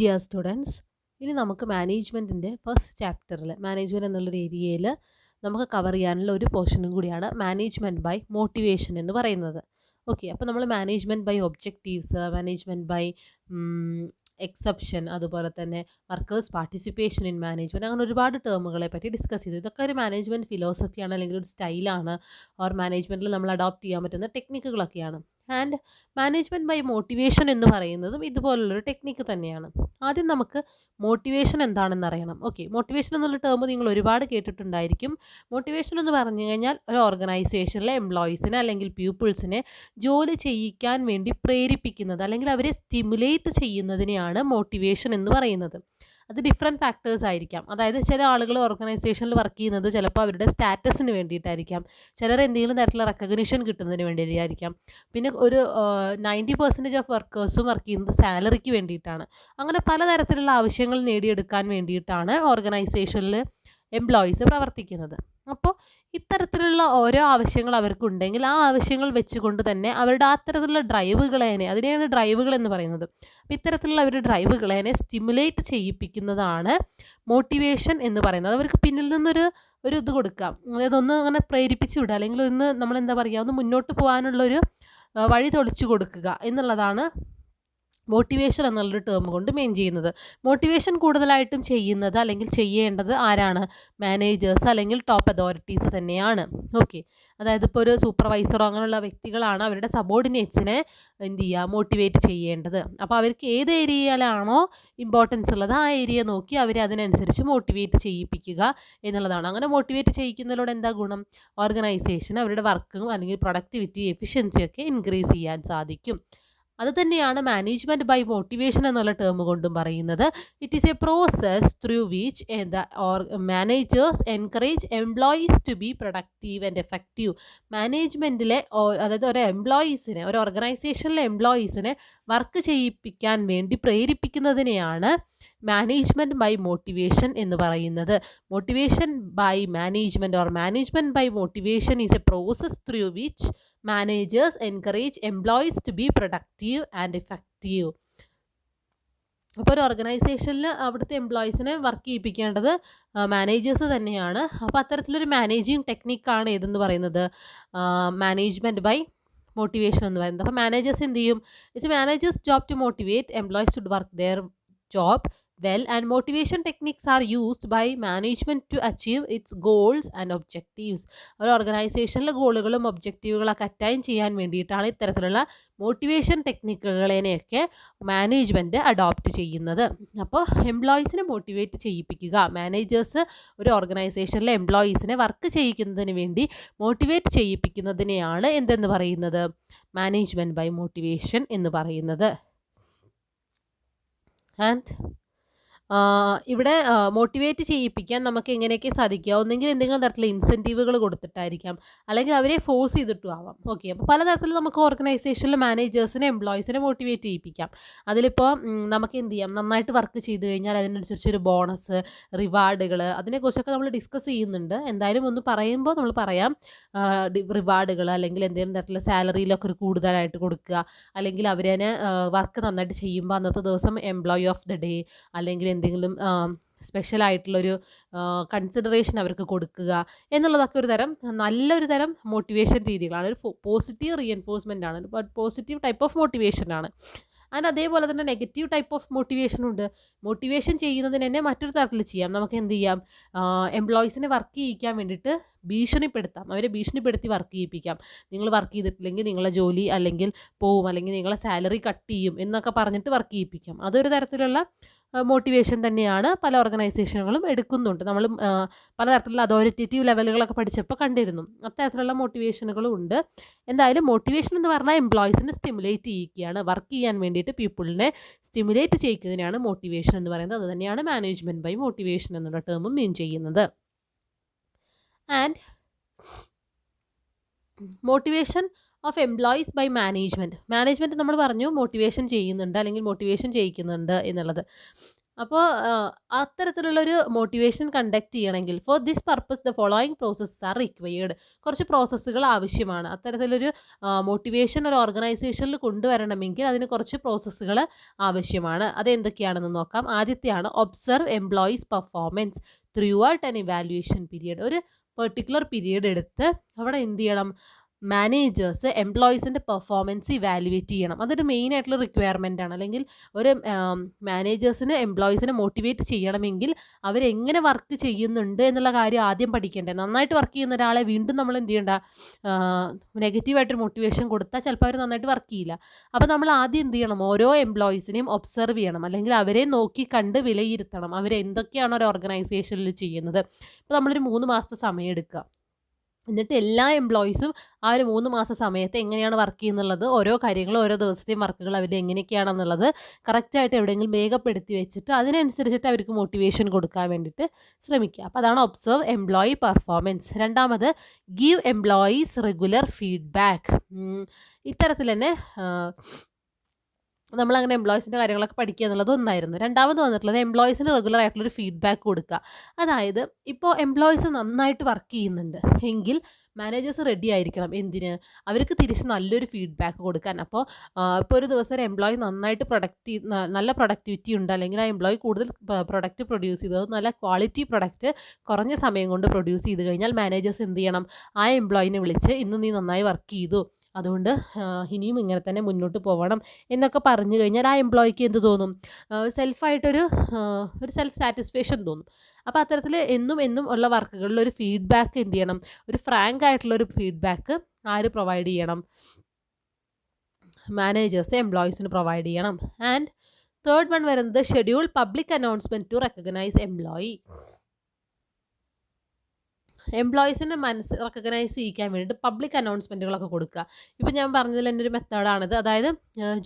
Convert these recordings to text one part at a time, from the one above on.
Dear students, ഇനി നമുക്ക് മാനേജ്മെൻറ്റിൻ്റെ first ചാപ്റ്ററിൽ മാനേജ്മെൻറ്റ് എന്നുള്ളൊരു ഏരിയയിൽ നമുക്ക് കവർ ചെയ്യാനുള്ള ഒരു പോർഷനും കൂടിയാണ് മാനേജ്മെൻറ്റ് ബൈ മോട്ടിവേഷൻ എന്ന് പറയുന്നത്. ഓക്കെ, അപ്പോൾ നമ്മൾ management by objectives, management by exception, അതുപോലെ തന്നെ വർക്കേഴ്സ് പാർട്ടിസിപ്പേഷൻ ഇൻ മാനേജ്മെൻറ്റ്, അങ്ങനെ ഒരുപാട് ടേമുകളെ പറ്റി ഡിസ്കസ് ചെയ്തു. ഇതൊക്കെ ഒരു മാനേജ്മെൻറ്റ് ഫിലോസഫിയാണ്, അല്ലെങ്കിൽ ഒരു സ്റ്റൈലാണ്, ഓർ മാനേജ്മെൻറ്റിൽ നമ്മൾ അഡോപ്റ്റ് ചെയ്യാൻ പറ്റുന്ന ടെക്നിക്കുകളൊക്കെയാണ്. ആൻഡ് മാനേജ്മെൻറ്റ് ബൈ മോട്ടിവേഷൻ എന്ന് പറയുന്നതും ഇതുപോലുള്ളൊരു ടെക്നിക്ക് തന്നെയാണ്. ആദ്യം നമുക്ക് മോട്ടിവേഷൻ എന്താണെന്ന് അറിയണം. ഓക്കെ, മോട്ടിവേഷൻ എന്നുള്ള ടേം നിങ്ങൾ ഒരുപാട് കേട്ടിട്ടുണ്ടായിരിക്കും. മോട്ടിവേഷൻ എന്ന് പറഞ്ഞു കഴിഞ്ഞാൽ ഒരു ഓർഗനൈസേഷനിലെ എംപ്ലോയീസിനെ അല്ലെങ്കിൽ പീപ്പിൾസിനെ ജോലി ചെയ്യിക്കാൻ വേണ്ടി പ്രേരിപ്പിക്കുന്നത്, അല്ലെങ്കിൽ അവരെ സ്റ്റിമുലേറ്റ് ചെയ്യുന്നതിനെയാണ് മോട്ടിവേഷൻ എന്ന് പറയുന്നത്. അത് ഡിഫറെൻറ്റ് ഫാക്ടേഴ്സ് ആയിരിക്കാം. അതായത് ചില ആളുകൾ ഓർഗനൈസേഷനിൽ വർക്ക് ചെയ്യുന്നത് ചിലപ്പോൾ അവരുടെ സ്റ്റാറ്റസിന് വേണ്ടിയിട്ടായിരിക്കാം, ചിലർ എന്തെങ്കിലും തരത്തിലുള്ള റെക്കഗ്നിഷൻ കിട്ടുന്നതിന് വേണ്ടിയിട്ടായിരിക്കാം. പിന്നെ ഒരു 90% ഓഫ് വർക്കേഴ്സും വർക്ക് ചെയ്യുന്നത് സാലറിക്ക് വേണ്ടിയിട്ടാണ്. അങ്ങനെ പലതരത്തിലുള്ള ആവശ്യങ്ങൾ നേടിയെടുക്കാൻ വേണ്ടിയിട്ടാണ് ഓർഗനൈസേഷനിൽ എംപ്ലോയീസ് പ്രവർത്തിക്കുന്നത്. അപ്പോൾ ഇത്തരത്തിലുള്ള ഓരോ ആവശ്യങ്ങൾ അവർക്കുണ്ടെങ്കിൽ ആ ആവശ്യങ്ങൾ വെച്ചുകൊണ്ട് തന്നെ അവരുടെ അത്തരത്തിലുള്ള ഡ്രൈവുകളേനെ, അതിനെയാണ് ഡ്രൈവുകൾ എന്ന് പറയുന്നത്. അപ്പോൾ ഇത്തരത്തിലുള്ള അവരുടെ ഡ്രൈവുകളേനെ സ്റ്റിമുലേറ്റ് ചെയ്യിപ്പിക്കുന്നതാണ് മോട്ടിവേഷൻ എന്ന് പറയുന്നത്. അവർക്ക് പിന്നിൽ നിന്നൊരു ഇത് കൊടുക്കാം, അതായത് ഒന്ന് അങ്ങനെ പ്രേരിപ്പിച്ച് വിടുക, അല്ലെങ്കിൽ ഒന്ന് നമ്മളെന്താ പറയുക, ഒന്ന് മുന്നോട്ട് പോകാനുള്ളൊരു വഴി തെളിച്ചു കൊടുക്കുക എന്നുള്ളതാണ് മോട്ടിവേഷൻ എന്നുള്ളൊരു ടേം കൊണ്ട് മെയിൻ ചെയ്യുന്നത്. മോട്ടിവേഷൻ കൂടുതലായിട്ടും ചെയ്യുന്നത് അല്ലെങ്കിൽ ചെയ്യേണ്ടത് ആരാണ്? മാനേജേഴ്സ് അല്ലെങ്കിൽ ടോപ്പ് അതോറിറ്റീസ് തന്നെയാണ്. ഓക്കെ, അതായത് ഇപ്പോൾ ഒരു സൂപ്പർവൈസറോ അങ്ങനെയുള്ള വ്യക്തികളാണ് അവരുടെ സബോർഡിനേറ്റ്സിനെ എന്ത് ചെയ്യുക, മോട്ടിവേറ്റ് ചെയ്യേണ്ടത്. അപ്പോൾ അവർക്ക് ഏത് ഏരിയയിലാണോ ഇമ്പോർട്ടൻസ് ഉള്ളത് ആ ഏരിയ നോക്കി അവരെ അതിനനുസരിച്ച് മോട്ടിവേറ്റ് ചെയ്യിപ്പിക്കുക എന്നുള്ളതാണ്. അങ്ങനെ മോട്ടിവേറ്റ് ചെയ്യിക്കുന്നതിലൂടെ എന്താ ഗുണം? ഓർഗനൈസേഷൻ അവരുടെ വർക്കും അല്ലെങ്കിൽ പ്രൊഡക്ടിവിറ്റി, എഫിഷ്യൻസിയൊക്കെ ഇൻക്രീസ് ചെയ്യാൻ സാധിക്കും. അത് തന്നെയാണ് മാനേജ്മെൻറ്റ് ബൈ മോട്ടിവേഷൻ എന്നുള്ള ടേം കൊണ്ടും പറയുന്നത്. It is a process through which managers encourage employees to be productive and effective. മാനേജ്മെൻറ്റിലെ അതായത് ഒരു എംപ്ലോയീസിനെ, ഒരു ഓർഗനൈസേഷനിലെ എംപ്ലോയീസിനെ വർക്ക് ചെയ്യിപ്പിക്കാൻ വേണ്ടി പ്രേരിപ്പിക്കുന്നതിനെയാണ് മാനേജ്മെൻറ്റ് ബൈ മോട്ടിവേഷൻ എന്ന് പറയുന്നത്. Motivation by management or management by motivation is a process through which managers encourage employees to be productive and effective. അപ്പോൾ ഒരു ഓർഗനൈസേഷനിൽ അവിടുത്തെ എംപ്ലോയീസിനെ വർക്ക് ചെയ്യിപ്പിക്കേണ്ടത് മാനേജേഴ്സ് തന്നെയാണ്. അപ്പോൾ അത്തരത്തിലൊരു മാനേജിങ് ടെക്നിക്കാണ് ഏതെന്ന് പറയുന്നത്, മാനേജ്മെൻറ്റ് ബൈ മോട്ടിവേഷൻ എന്ന് പറയുന്നത്. അപ്പോൾ മാനേജേഴ്സ് എന്ത് ചെയ്യും? It's managers job to motivate employees to work their job well, and motivation techniques are used by management to achieve its goals and objectives. ഒരു ഓർഗനൈസേഷനിലെ ഗോളുകളും ഒബ്ജക്റ്റീവുകളൊക്കെ അറ്റൈൻ ചെയ്യാൻ വേണ്ടിയിട്ടാണ് ഇത്തരത്തിലുള്ള മോട്ടിവേഷൻ ടെക്നിക്കുകളെയൊക്കെ മാനേജ്മെൻറ്റ് അഡോപ്റ്റ് ചെയ്യുന്നത്. അപ്പോൾ എംപ്ലോയീസിനെ മോട്ടിവേറ്റ് ചെയ്യിപ്പിക്കുക, മാനേജേഴ്സ് ഒരു ഓർഗനൈസേഷനിലെ എംപ്ലോയീസിനെ വർക്ക് ചെയ്യിക്കുന്നതിന് വേണ്ടി മോട്ടിവേറ്റ് ചെയ്യിപ്പിക്കുന്നതിനെയാണ് എന്തെന്ന് പറയുന്നത്? മാനേജ്മെൻറ്റ് ബൈ മോട്ടിവേഷൻ എന്ന് പറയുന്നത്. ആൻഡ് ഇവിടെ മോട്ടിവേറ്റ് ചെയ്യിപ്പിക്കാൻ നമുക്ക് എങ്ങനെയൊക്കെ സാധിക്കുക? ഒന്നെങ്കിൽ എന്തെങ്കിലും തരത്തിലുള്ള ഇൻസെൻറ്റീവുകൾ കൊടുത്തിട്ടായിരിക്കാം, അല്ലെങ്കിൽ അവരെ ഫോഴ്സ് ചെയ്തിട്ടും ആവാം. ഓക്കെ, അപ്പോൾ പലതരത്തിൽ നമുക്ക് ഓർഗനൈസേഷനിലെ മാനേജേഴ്സിനെ എംപ്ലോയീസിനെ മോട്ടിവേറ്റ് ചെയ്യിപ്പിക്കാം. അതിലിപ്പോൾ നമുക്ക് എന്ത് ചെയ്യാം, നന്നായിട്ട് വർക്ക് ചെയ്ത് കഴിഞ്ഞാൽ അതിനനുസരിച്ചൊരു ബോണസ്, റിവാർഡുകൾ, അതിനെക്കുറിച്ചൊക്കെ നമ്മൾ ഡിസ്കസ് ചെയ്യുന്നുണ്ട്. എന്തായാലും ഒന്ന് പറയുമ്പോൾ നമ്മൾ പറയാം, റിവാർഡുകൾ അല്ലെങ്കിൽ എന്തെങ്കിലും തരത്തിലുള്ള സാലറിയിലൊക്കെ ഒരു കൂടുതലായിട്ട് കൊടുക്കുക, അല്ലെങ്കിൽ അവരെ വർക്ക് നന്നായിട്ട് ചെയ്യുമ്പോൾ അന്നത്തെ ദിവസം എംപ്ലോയി ഓഫ് ദ ഡേ അല്ലെങ്കിൽ എന്തെങ്കിലും സ്പെഷ്യലായിട്ടുള്ളൊരു കൺസിഡറേഷൻ അവർക്ക് കൊടുക്കുക എന്നുള്ളതൊക്കെ ഒരു തരം നല്ലൊരു തരം മോട്ടിവേഷൻ രീതികളാണ്. ഒരു പോസിറ്റീവ് റീഎൻഫോഴ്സ്മെൻ്റ് ആണ്, പോസിറ്റീവ് ടൈപ്പ് ഓഫ് മോട്ടിവേഷനാണ്. ആൻഡ് അതേപോലെ തന്നെ നെഗറ്റീവ് ടൈപ്പ് ഓഫ് മോട്ടിവേഷനുണ്ട്. മോട്ടിവേഷൻ ചെയ്യുന്നതിന് തന്നെ മറ്റൊരു തരത്തിൽ ചെയ്യാം. നമുക്ക് എന്ത് ചെയ്യാം, എംപ്ലോയീസിനെ വർക്ക് ചെയ്യിക്കാൻ വേണ്ടിയിട്ട് ഭീഷണിപ്പെടുത്താം, അവരെ ഭീഷണിപ്പെടുത്തി വർക്ക് ചെയ്യിപ്പിക്കാം. നിങ്ങൾ വർക്ക് ചെയ്തിട്ടില്ലെങ്കിൽ നിങ്ങളെ ജോലി അല്ലെങ്കിൽ പോവും, അല്ലെങ്കിൽ നിങ്ങളെ സാലറി കട്ട് ചെയ്യും എന്നൊക്കെ പറഞ്ഞിട്ട് വർക്ക് ചെയ്യിപ്പിക്കാം. അതൊരു തരത്തിലുള്ള മോട്ടിവേഷൻ തന്നെയാണ് പല ഓർഗനൈസേഷനുകളും എടുക്കുന്നുണ്ട്. നമ്മൾ പലതരത്തിലുള്ള അതോറിറ്റേറ്റീവ് ലെവലുകളൊക്കെ പഠിച്ചപ്പോൾ കണ്ടിരുന്നു. അത്തരത്തിലുള്ള മോട്ടിവേഷനുകളും ഉണ്ട്. എന്തായാലും മോട്ടിവേഷൻ എന്ന് പറഞ്ഞാൽ എംപ്ലോയീസിനെ സ്റ്റിമുലേറ്റ് ചെയ്യിക്കുകയാണ്, വർക്ക് ചെയ്യാൻ വേണ്ടിയിട്ട് പീപ്പിളിനെ സ്റ്റിമുലേറ്റ് ചെയ്യിക്കുന്നതിനാണ് മോട്ടിവേഷൻ എന്ന് പറയുന്നത്. അത് തന്നെയാണ് മാനേജ്മെൻറ്റ് ബൈ മോട്ടിവേഷൻ എന്നുള്ള ടേമും മീൻ ചെയ്യുന്നത്. And motivation of employees by management നമ്മൾ പറഞ്ഞു മോട്ടിവേഷൻ ചെയ്യുന്നുണ്ട് അല്ലെങ്കിൽ മോട്ടിവേഷൻ ചെയ്യിക്കുന്നുണ്ട് എന്നുള്ളത്. അപ്പോൾ അത്തരത്തിലുള്ളൊരു മോട്ടിവേഷൻ കണ്ടക്ട് ചെയ്യണമെങ്കിൽ for this purpose the following process are required. കുറച്ച് പ്രോസസ്സുകൾ ആവശ്യമാണ്. അത്തരത്തിലൊരു മോട്ടിവേഷൻ ഒരു ഓർഗനൈസേഷനിൽ കൊണ്ടുവരണമെങ്കിൽ അതിന് കുറച്ച് പ്രോസസ്സുകൾ ആവശ്യമാണ്. അതെന്തൊക്കെയാണെന്ന് നോക്കാം. ആദ്യത്തെയാണ് observe employees performance throughout an evaluation period. ഒരു പെർട്ടിക്കുലർ പീരിയഡ് എടുത്ത് അവിടെ എന്ത് ചെയ്യണം, മാനേജേഴ്സ് എംപ്ലോയീസിൻ്റെ പെർഫോമൻസ് ഇവാലുവേറ്റ് ചെയ്യണം. അതൊരു മെയിൻ ആയിട്ടുള്ള റിക്വയർമെൻ്റ് ആണ്. അല്ലെങ്കിൽ ഒരു മാനേജേഴ്സിന് എംപ്ലോയീസിനെ മോട്ടിവേറ്റ് ചെയ്യണമെങ്കിൽ അവരെങ്ങനെ വർക്ക് ചെയ്യുന്നുണ്ട് എന്നുള്ള കാര്യം ആദ്യം പഠിക്കേണ്ടേ. നന്നായിട്ട് വർക്ക് ചെയ്യുന്ന ഒരാളെ വീണ്ടും നമ്മൾ എന്ത് ചെയ്യണ്ട, നെഗറ്റീവായിട്ടൊരു മോട്ടിവേഷൻ കൊടുത്താൽ ചിലപ്പോൾ അവർ നന്നായിട്ട് വർക്ക് ചെയ്യില്ല. അപ്പോൾ നമ്മൾ ആദ്യം എന്ത് ചെയ്യണം, ഓരോ എംപ്ലോയീസിനെയും ഒബ്സർവ് ചെയ്യണം, അല്ലെങ്കിൽ അവരെ നോക്കി കണ്ട് വിലയിരുത്തണം അവരെന്തൊക്കെയാണ് ഒരു ഓർഗനൈസേഷനിൽ ചെയ്യുന്നത്. ഇപ്പോൾ നമ്മളൊരു 3 മാസത്തെ സമയം എടുക്കുക. എന്നിട്ട് എല്ലാ എംപ്ലോയീസും ആ ഒരു 3 മാസ സമയത്ത് എങ്ങനെയാണ് വർക്ക് ചെയ്യുന്നുള്ളത്, ഓരോ കാര്യങ്ങളും ഓരോ ദിവസത്തെയും വർക്കുകൾ അവർ എങ്ങനെയൊക്കെയാണെന്നുള്ളത് കറക്റ്റായിട്ട് എവിടെയെങ്കിലും വേഗപ്പെടുത്തി വെച്ചിട്ട് അതിനനുസരിച്ചിട്ട് അവർക്ക് മോട്ടിവേഷൻ കൊടുക്കാൻ വേണ്ടിയിട്ട് ശ്രമിക്കുക. അപ്പോൾ അതാണ് ഒബ്സർവ് എംപ്ലോയി പെർഫോമൻസ്. രണ്ടാമത് ഗീവ് എംപ്ലോയീസ് റെഗുലർ ഫീഡ്ബാക്ക്. ഇത്തരത്തിൽ തന്നെ നമ്മളങ്ങനെ എംപ്ലോയീസിൻ്റെ കാര്യങ്ങളൊക്കെ പഠിക്കുക എന്നുള്ളത് ഒന്നായിരുന്നു. രണ്ടാമത് വന്നിട്ടുള്ളത് എംപ്ലോയീസിന് റെഗുലർ ആയിട്ടുള്ളൊരു ഫീഡ്ബാക്ക് കൊടുക്കുക. അതായത് ഇപ്പോൾ എംപ്ലോയീസ് നന്നായിട്ട് വർക്ക് ചെയ്യുന്നുണ്ട് എങ്കിൽ മാനേജേഴ്സ് റെഡി ആയിരിക്കണം എന്തിന്, അവർക്ക് തിരിച്ച് നല്ലൊരു ഫീഡ്ബാക്ക് കൊടുക്കാൻ. അപ്പോൾ ഇപ്പോൾ ഒരു ദിവസം ഒരു എംപ്ലോയി നന്നായിട്ട് നല്ല പ്രൊഡക്ടിവിറ്റി ഉണ്ട്, അല്ലെങ്കിൽ ആ എംപ്ലോയി കൂടുതൽ പ്രൊഡക്റ്റ് പ്രൊഡ്യൂസ് ചെയ്തു, അത് നല്ല ക്വാളിറ്റി പ്രൊഡക്റ്റ് കുറഞ്ഞ സമയം കൊണ്ട് പ്രൊഡ്യൂസ് ചെയ്ത് കഴിഞ്ഞാൽ മാനേജേഴ്സ് എന്ത് ചെയ്യണം, ആ എംപ്ലോയിനെ വിളിച്ച് ഇന്ന് നീ നന്നായി വർക്ക് ചെയ്തു, അതുകൊണ്ട് ഇനിയും ഇങ്ങനെ തന്നെ മുന്നോട്ട് പോകണം എന്നൊക്കെ പറഞ്ഞു കഴിഞ്ഞാൽ ആ എംപ്ലോയിക്ക് എന്ത് തോന്നും, സെൽഫായിട്ടൊരു ഒരു സെൽഫ് സാറ്റിസ്ഫാക്ഷൻ തോന്നും. അപ്പോൾ അത്തരത്തിൽ എന്നും ഉള്ള വർക്കുകളിൽ ഒരു ഫീഡ്ബാക്ക് എന്ത് ചെയ്യണം, ഒരു ഫ്രാങ്ക് ആയിട്ടുള്ളൊരു ഫീഡ്ബാക്ക് ആര് പ്രൊവൈഡ് ചെയ്യണം, മാനേജേഴ്സ് എംപ്ലോയീസിന് പ്രൊവൈഡ് ചെയ്യണം. ആൻഡ് തേർഡ് വൺ വരുന്നത് schedule public announcement to recognise employee. എംപ്ലോയീസിനെ റെക്കഗ്നൈസ് ചെയ്യിക്കാൻ വേണ്ടിയിട്ട് പബ്ലിക് അനൗൺസ്മെൻറ്റുകളൊക്കെ കൊടുക്കുക. ഇപ്പോൾ ഞാൻ പറഞ്ഞതിൽ തന്നെ ഒരു മെത്തേഡാണിത്. അതായത്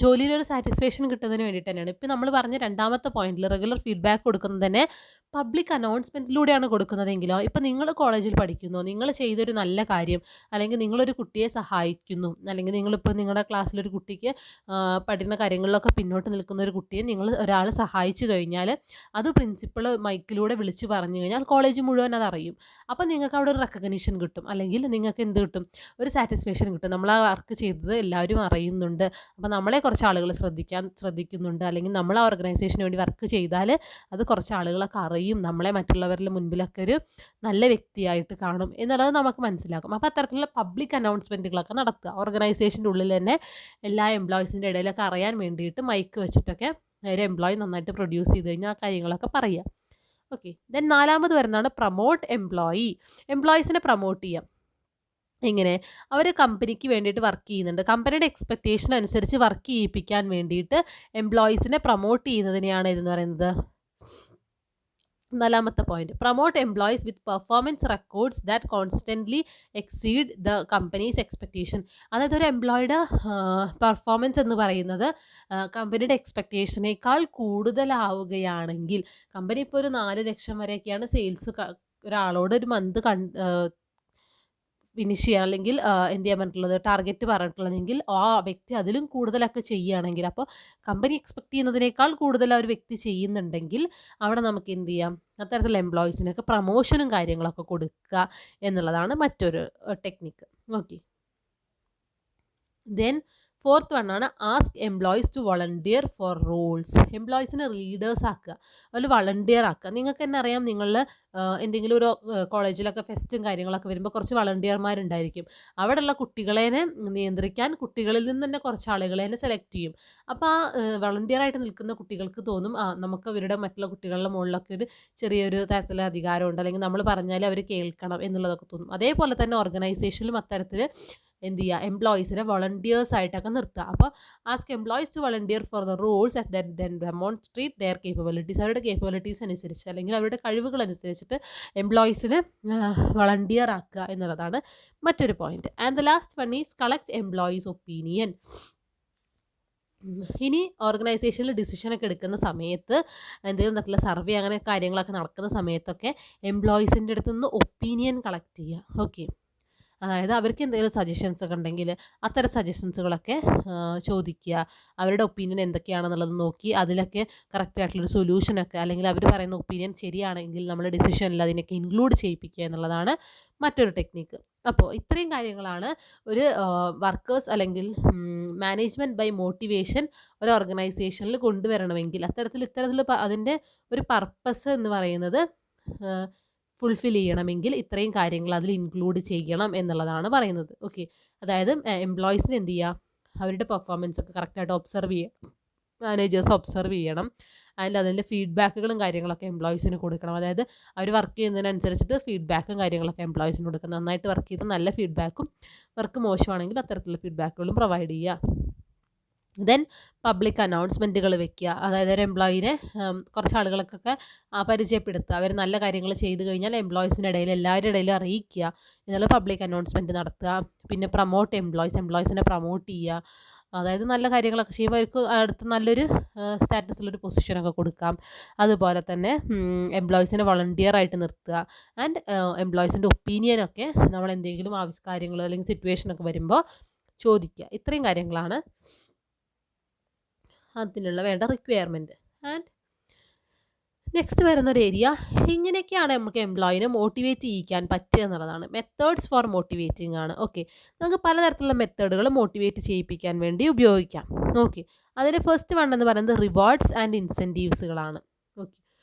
ജോലിയിലൊരു സാറ്റിസ്ഫാക്ഷൻ കിട്ടുന്നതിന് വേണ്ടിയിട്ട് തന്നെയാണ്. ഇപ്പോൾ നമ്മൾ പറഞ്ഞ രണ്ടാമത്തെ പോയിന്റിൽ റെഗുലർ ഫീഡ്ബാക്ക് കൊടുക്കുന്നത് തന്നെ പബ്ലിക് അനൗൺസ്മെൻറ്റിലൂടെയാണ് കൊടുക്കുന്നതെങ്കിലോ, ഇപ്പോൾ നിങ്ങൾ കോളേജിൽ പഠിക്കുന്നു, നിങ്ങൾ ചെയ്തൊരു നല്ല കാര്യം, അല്ലെങ്കിൽ നിങ്ങളൊരു കുട്ടിയെ സഹായിക്കുന്നു, അല്ലെങ്കിൽ നിങ്ങളിപ്പോൾ നിങ്ങളുടെ ക്ലാസ്സിലൊരു കുട്ടിക്ക് പഠന കാര്യങ്ങളിലൊക്കെ പിന്നോട്ട് നിൽക്കുന്ന ഒരു കുട്ടിയെ ഒരാൾ സഹായിച്ചു കഴിഞ്ഞാൽ അത് പ്രിൻസിപ്പൾ മൈക്കിലൂടെ വിളിച്ച് പറഞ്ഞു കഴിഞ്ഞാൽ കോളേജ് മുഴുവൻ അതറിയും. അപ്പോൾ നിങ്ങൾക്ക് അവിടെ ഒരു റെക്കഗ്നീഷൻ കിട്ടും, അല്ലെങ്കിൽ നിങ്ങൾക്ക് എന്ത് കിട്ടും, ഒരു സാറ്റിസ്ഫാക്ഷൻ കിട്ടും. നമ്മൾ ആ വർക്ക് ചെയ്തത് എല്ലാവരും അറിയുന്നുണ്ട്, അപ്പോൾ നമ്മളെ കുറച്ച് ആളുകൾ ശ്രദ്ധിക്കുന്നുണ്ട്, അല്ലെങ്കിൽ നമ്മൾ ആ ഓർഗനൈസേഷന് വേണ്ടി വർക്ക് ചെയ്താൽ അത് കുറച്ച് ആളുകളൊക്കെ അറിയും, നമ്മളെ മറ്റുള്ളവരുടെ മുൻപിലൊക്കെ ഒരു നല്ല വ്യക്തിയായിട്ട് കാണും എന്നുള്ളത് നമുക്ക് മനസ്സിലാക്കും. അപ്പോൾ അത്തരത്തിലുള്ള പബ്ലിക് അനൗൺസ്മെൻറ്റുകളൊക്കെ നടത്തുക. ഓർഗനൈസേഷൻ്റെ ഉള്ളിൽ തന്നെ എല്ലാ എംപ്ലോയീസിൻ്റെ ഇടയിലൊക്കെ അറിയാൻ വേണ്ടിയിട്ട് മൈക്ക് വെച്ചിട്ടൊക്കെ ഒരു എംപ്ലോയി നന്നായിട്ട് പ്രൊഡ്യൂസ് ചെയ്ത് കഴിഞ്ഞാൽ ആ കാര്യങ്ങളൊക്കെ പറയുക. ഓക്കെ, ദെൻ നാലാമത് വരുന്നതാണ് പ്രൊമോട്ട് എംപ്ലോയി. എംപ്ലോയീസിനെ പ്രൊമോട്ട് ചെയ്യാം. എങ്ങനെ, അവർ കമ്പനിക്ക് വേണ്ടിയിട്ട് വർക്ക് ചെയ്യുന്നുണ്ട്, കമ്പനിയുടെ എക്സ്പെക്റ്റേഷൻ അനുസരിച്ച് വർക്ക് ചെയ്യിപ്പിക്കാൻ വേണ്ടിയിട്ട് എംപ്ലോയീസിനെ പ്രൊമോട്ട് ചെയ്യുന്നതിനെയാണ് ഇതെന്ന് പറയുന്നത്. നാലാമത്തെ point, promote employees with performance records that constantly exceed the companies expectation. അതായത് ഒരു എംപ്ലോയിയുടെ പെർഫോമൻസ് എന്ന് പറയുന്നത് കമ്പനിയുടെ എക്സ്പെക്റ്റേഷനേക്കാൾ കൂടുതലാവുകയാണെങ്കിൽ, കമ്പനി ഇപ്പോൾ ഒരു 4 ലക്ഷം വരെയൊക്കെയാണ് സെയിൽസ് ഒരാളോട് ഒരു മന്ത് ഫിനിഷ് ചെയ്യുക, അല്ലെങ്കിൽ എന്ത് ചെയ്യാൻ പറഞ്ഞിട്ടുള്ളത്, ടാർഗറ്റ് പറഞ്ഞിട്ടുള്ളതെങ്കിൽ ആ വ്യക്തി അതിലും കൂടുതലൊക്കെ ചെയ്യുകയാണെങ്കിൽ, അപ്പോൾ കമ്പനി എക്സ്പെക്ട് ചെയ്യുന്നതിനേക്കാൾ കൂടുതൽ ആ ഒരു വ്യക്തി ചെയ്യുന്നുണ്ടെങ്കിൽ അവിടെ നമുക്ക് എന്ത് ചെയ്യാം, അത്തരത്തിലുള്ള എംപ്ലോയീസിനൊക്കെ പ്രമോഷനും കാര്യങ്ങളൊക്കെ കൊടുക്കുക എന്നുള്ളതാണ് മറ്റൊരു technique. Okay, then fourth one ആണ് ask employees to volunteer for roles. എംപ്ലോയീസിനെ ലീഡേഴ്സ് ആക്കുക, അതിൽ വളണ്ടിയർ ആക്കുക. നിങ്ങൾക്ക് തന്നെ അറിയാം, നിങ്ങളിൽ എന്തെങ്കിലും ഒരു കോളേജിലൊക്കെ ഫെസ്റ്റും കാര്യങ്ങളൊക്കെ വരുമ്പോൾ കുറച്ച് വളണ്ടിയർമാരുണ്ടായിരിക്കും. അവിടെയുള്ള കുട്ടികളെ നിയന്ത്രിക്കാൻ കുട്ടികളിൽ നിന്ന് തന്നെ കുറച്ച് ആളുകളെ സെലക്ട് ചെയ്യും. അപ്പോൾ ആ വളണ്ടിയറായിട്ട് നിൽക്കുന്ന കുട്ടികൾക്ക് തോന്നും, നമുക്ക് അവരുടെ മറ്റുള്ള കുട്ടികളുടെ മുകളിലൊക്കെ ഒരു ചെറിയൊരു തരത്തിലുള്ള അധികാരമുണ്ട്, അല്ലെങ്കിൽ നമ്മൾ പറഞ്ഞാൽ അവർ കേൾക്കണം എന്നുള്ളതൊക്കെ തോന്നും. അതേപോലെ തന്നെ ഓർഗനൈസേഷനിലും അത്തരത്തിൽ എന്ത് ചെയ്യുക, എംപ്ലോയീസിനെ വളണ്ടിയേഴ്സ് ആയിട്ടൊക്കെ നിർത്തുക. അപ്പോൾ ask employees to volunteer for the roles at then demonstrate their capabilities. അവരുടെ കേപ്പബിലിറ്റീസ് അനുസരിച്ച്, അല്ലെങ്കിൽ അവരുടെ കഴിവുകൾ അനുസരിച്ചിട്ട് എംപ്ലോയീസിനെ വളണ്ടിയർ ആക്കുക എന്നുള്ളതാണ് മറ്റൊരു point. And the last one is collect employees opinion. ഇനി ഓർഗനൈസേഷനിൽ ഡിസിഷനൊക്കെ എടുക്കുന്ന സമയത്ത്, എന്തെങ്കിലും തരത്തിലുള്ള സർവേ അങ്ങനെ കാര്യങ്ങളൊക്കെ നടക്കുന്ന സമയത്തൊക്കെ എംപ്ലോയീസിൻ്റെ അടുത്ത് നിന്ന് ഒപ്പീനിയൻ കളക്ട് ചെയ്യുക. ഓക്കെ, അതായത് അവർക്ക് എന്തെങ്കിലും സജഷൻസ് ഒക്കെ ഉണ്ടെങ്കിൽ അത്തരം സജഷൻസുകളൊക്കെ ചോദിക്കുക, അവരുടെ ഒപ്പീനിയൻ എന്തൊക്കെയാണെന്നുള്ളത് നോക്കി അതിലൊക്കെ കറക്റ്റായിട്ടുള്ളൊരു സൊല്യൂഷനൊക്കെ, അല്ലെങ്കിൽ അവർ പറയുന്ന ഒപ്പീനിയൻ ശരിയാണെങ്കിൽ നമ്മൾ ഡിസിഷനിൽ അതിനൊക്കെ ഇൻക്ലൂഡ് ചെയ്യിപ്പിക്കുക എന്നുള്ളതാണ് മറ്റൊരു ടെക്നിക്ക്. അപ്പോൾ ഇത്രയും കാര്യങ്ങളാണ് ഒരു വർക്കേഴ്സ് അല്ലെങ്കിൽ മാനേജ്മെൻറ്റ് ബൈ മോട്ടിവേഷൻ ഒരു ഓർഗനൈസേഷനിൽ കൊണ്ടുവരണമെങ്കിൽ ഇത്തരത്തിൽ അതിൻ്റെ ഒരു പർപ്പസ് എന്ന് പറയുന്നത് ഫുൾഫിൽ ചെയ്യണമെങ്കിൽ ഇത്രയും കാര്യങ്ങൾ അതിൽ ഇൻക്ലൂഡ് ചെയ്യണം എന്നുള്ളതാണ് പറയുന്നത്. ഓക്കെ, അതായത് എംപ്ലോയീസിന് എന്ത് ചെയ്യുക, അവരുടെ പെർഫോമൻസ് ഒക്കെ കറക്റ്റായിട്ട് ഒബ്സർവ് ചെയ്യുക, മാനേജേഴ്സ് ഒബ്സർവ് ചെയ്യണം. അതിൻ്റെ ഫീഡ്ബാക്കുകളും കാര്യങ്ങളൊക്കെ എംപ്ലോയീസിന് കൊടുക്കണം. അതായത് അവർ വർക്ക് ചെയ്യുന്നതിനനുസരിച്ചിട്ട് ഫീഡ്ബാക്കും കാര്യങ്ങളൊക്കെ എംപ്ലോയീസിന് കൊടുക്കണം. നന്നായിട്ട് വർക്ക് ചെയ്ത് നല്ല ഫീഡ്ബാക്കും, വർക്ക് മോശമാണെങ്കിൽ അത്തരത്തിലുള്ള ഫീഡ്ബാക്കുകളും പ്രൊവൈഡ് ചെയ്യുക. ദെൻ പബ്ലിക് അനൗൺസ്മെൻറ്റുകൾ വെക്കുക. അതായത് ഒരു എംപ്ലോയിനെ കുറച്ച് ആളുകൾക്കൊക്കെ പരിചയപ്പെടുത്തുക. അവർ നല്ല കാര്യങ്ങൾ ചെയ്തു കഴിഞ്ഞാൽ എംപ്ലോയീസിൻ്റെ ഇടയിൽ എല്ലാവരുടെ ഇടയിലും അറിയിക്കുക എന്നുള്ള പബ്ലിക് അനൗൺസ്മെൻറ്റ് നടത്തുക. പിന്നെ പ്രൊമോട്ട് എംപ്ലോയീസിനെ പ്രൊമോട്ട് ചെയ്യുക. അതായത് നല്ല കാര്യങ്ങളൊക്കെ ചെയ്യുമ്പോൾ അവർക്ക് അടുത്ത് നല്ലൊരു സ്റ്റാറ്റസിലൊരു പൊസിഷനൊക്കെ കൊടുക്കാം. അതുപോലെ തന്നെ എംപ്ലോയീസിനെ വളണ്ടിയറായിട്ട് നിർത്തുക. ആൻഡ് എംപ്ലോയീസിൻ്റെ ഒപ്പീനിയനൊക്കെ നമ്മൾ എന്തെങ്കിലും കാര്യങ്ങൾ അല്ലെങ്കിൽ സിറ്റുവേഷനൊക്കെ വരുമ്പോൾ ചോദിക്കുക. ഇത്രയും കാര്യങ്ങളാണ് അതിനുള്ള വേണ്ട റിക്വയർമെൻറ്റ്. ആൻഡ് നെക്സ്റ്റ് വരുന്നൊരു ഏരിയ, ഇങ്ങനെയൊക്കെയാണ് നമുക്ക് എംപ്ലോയിനെ മോട്ടിവേറ്റ് ചെയ്യിക്കാൻ പറ്റുക എന്നുള്ളതാണ്. മെത്തേഡ്സ് ഫോർ മോട്ടിവേറ്റിംഗ് ആണ്. ഓക്കെ, നമുക്ക് പലതരത്തിലുള്ള മെത്തേഡുകൾ മോട്ടിവേറ്റ് ചെയ്യിപ്പിക്കാൻ വേണ്ടി ഉപയോഗിക്കാം. ഓക്കെ, അതിൽ ഫസ്റ്റ് വൺ എന്ന് പറയുന്നത് റിവാർഡ്സ് ആൻഡ് ഇൻസെൻറ്റീവ്സുകളാണ്. ഓക്കെ,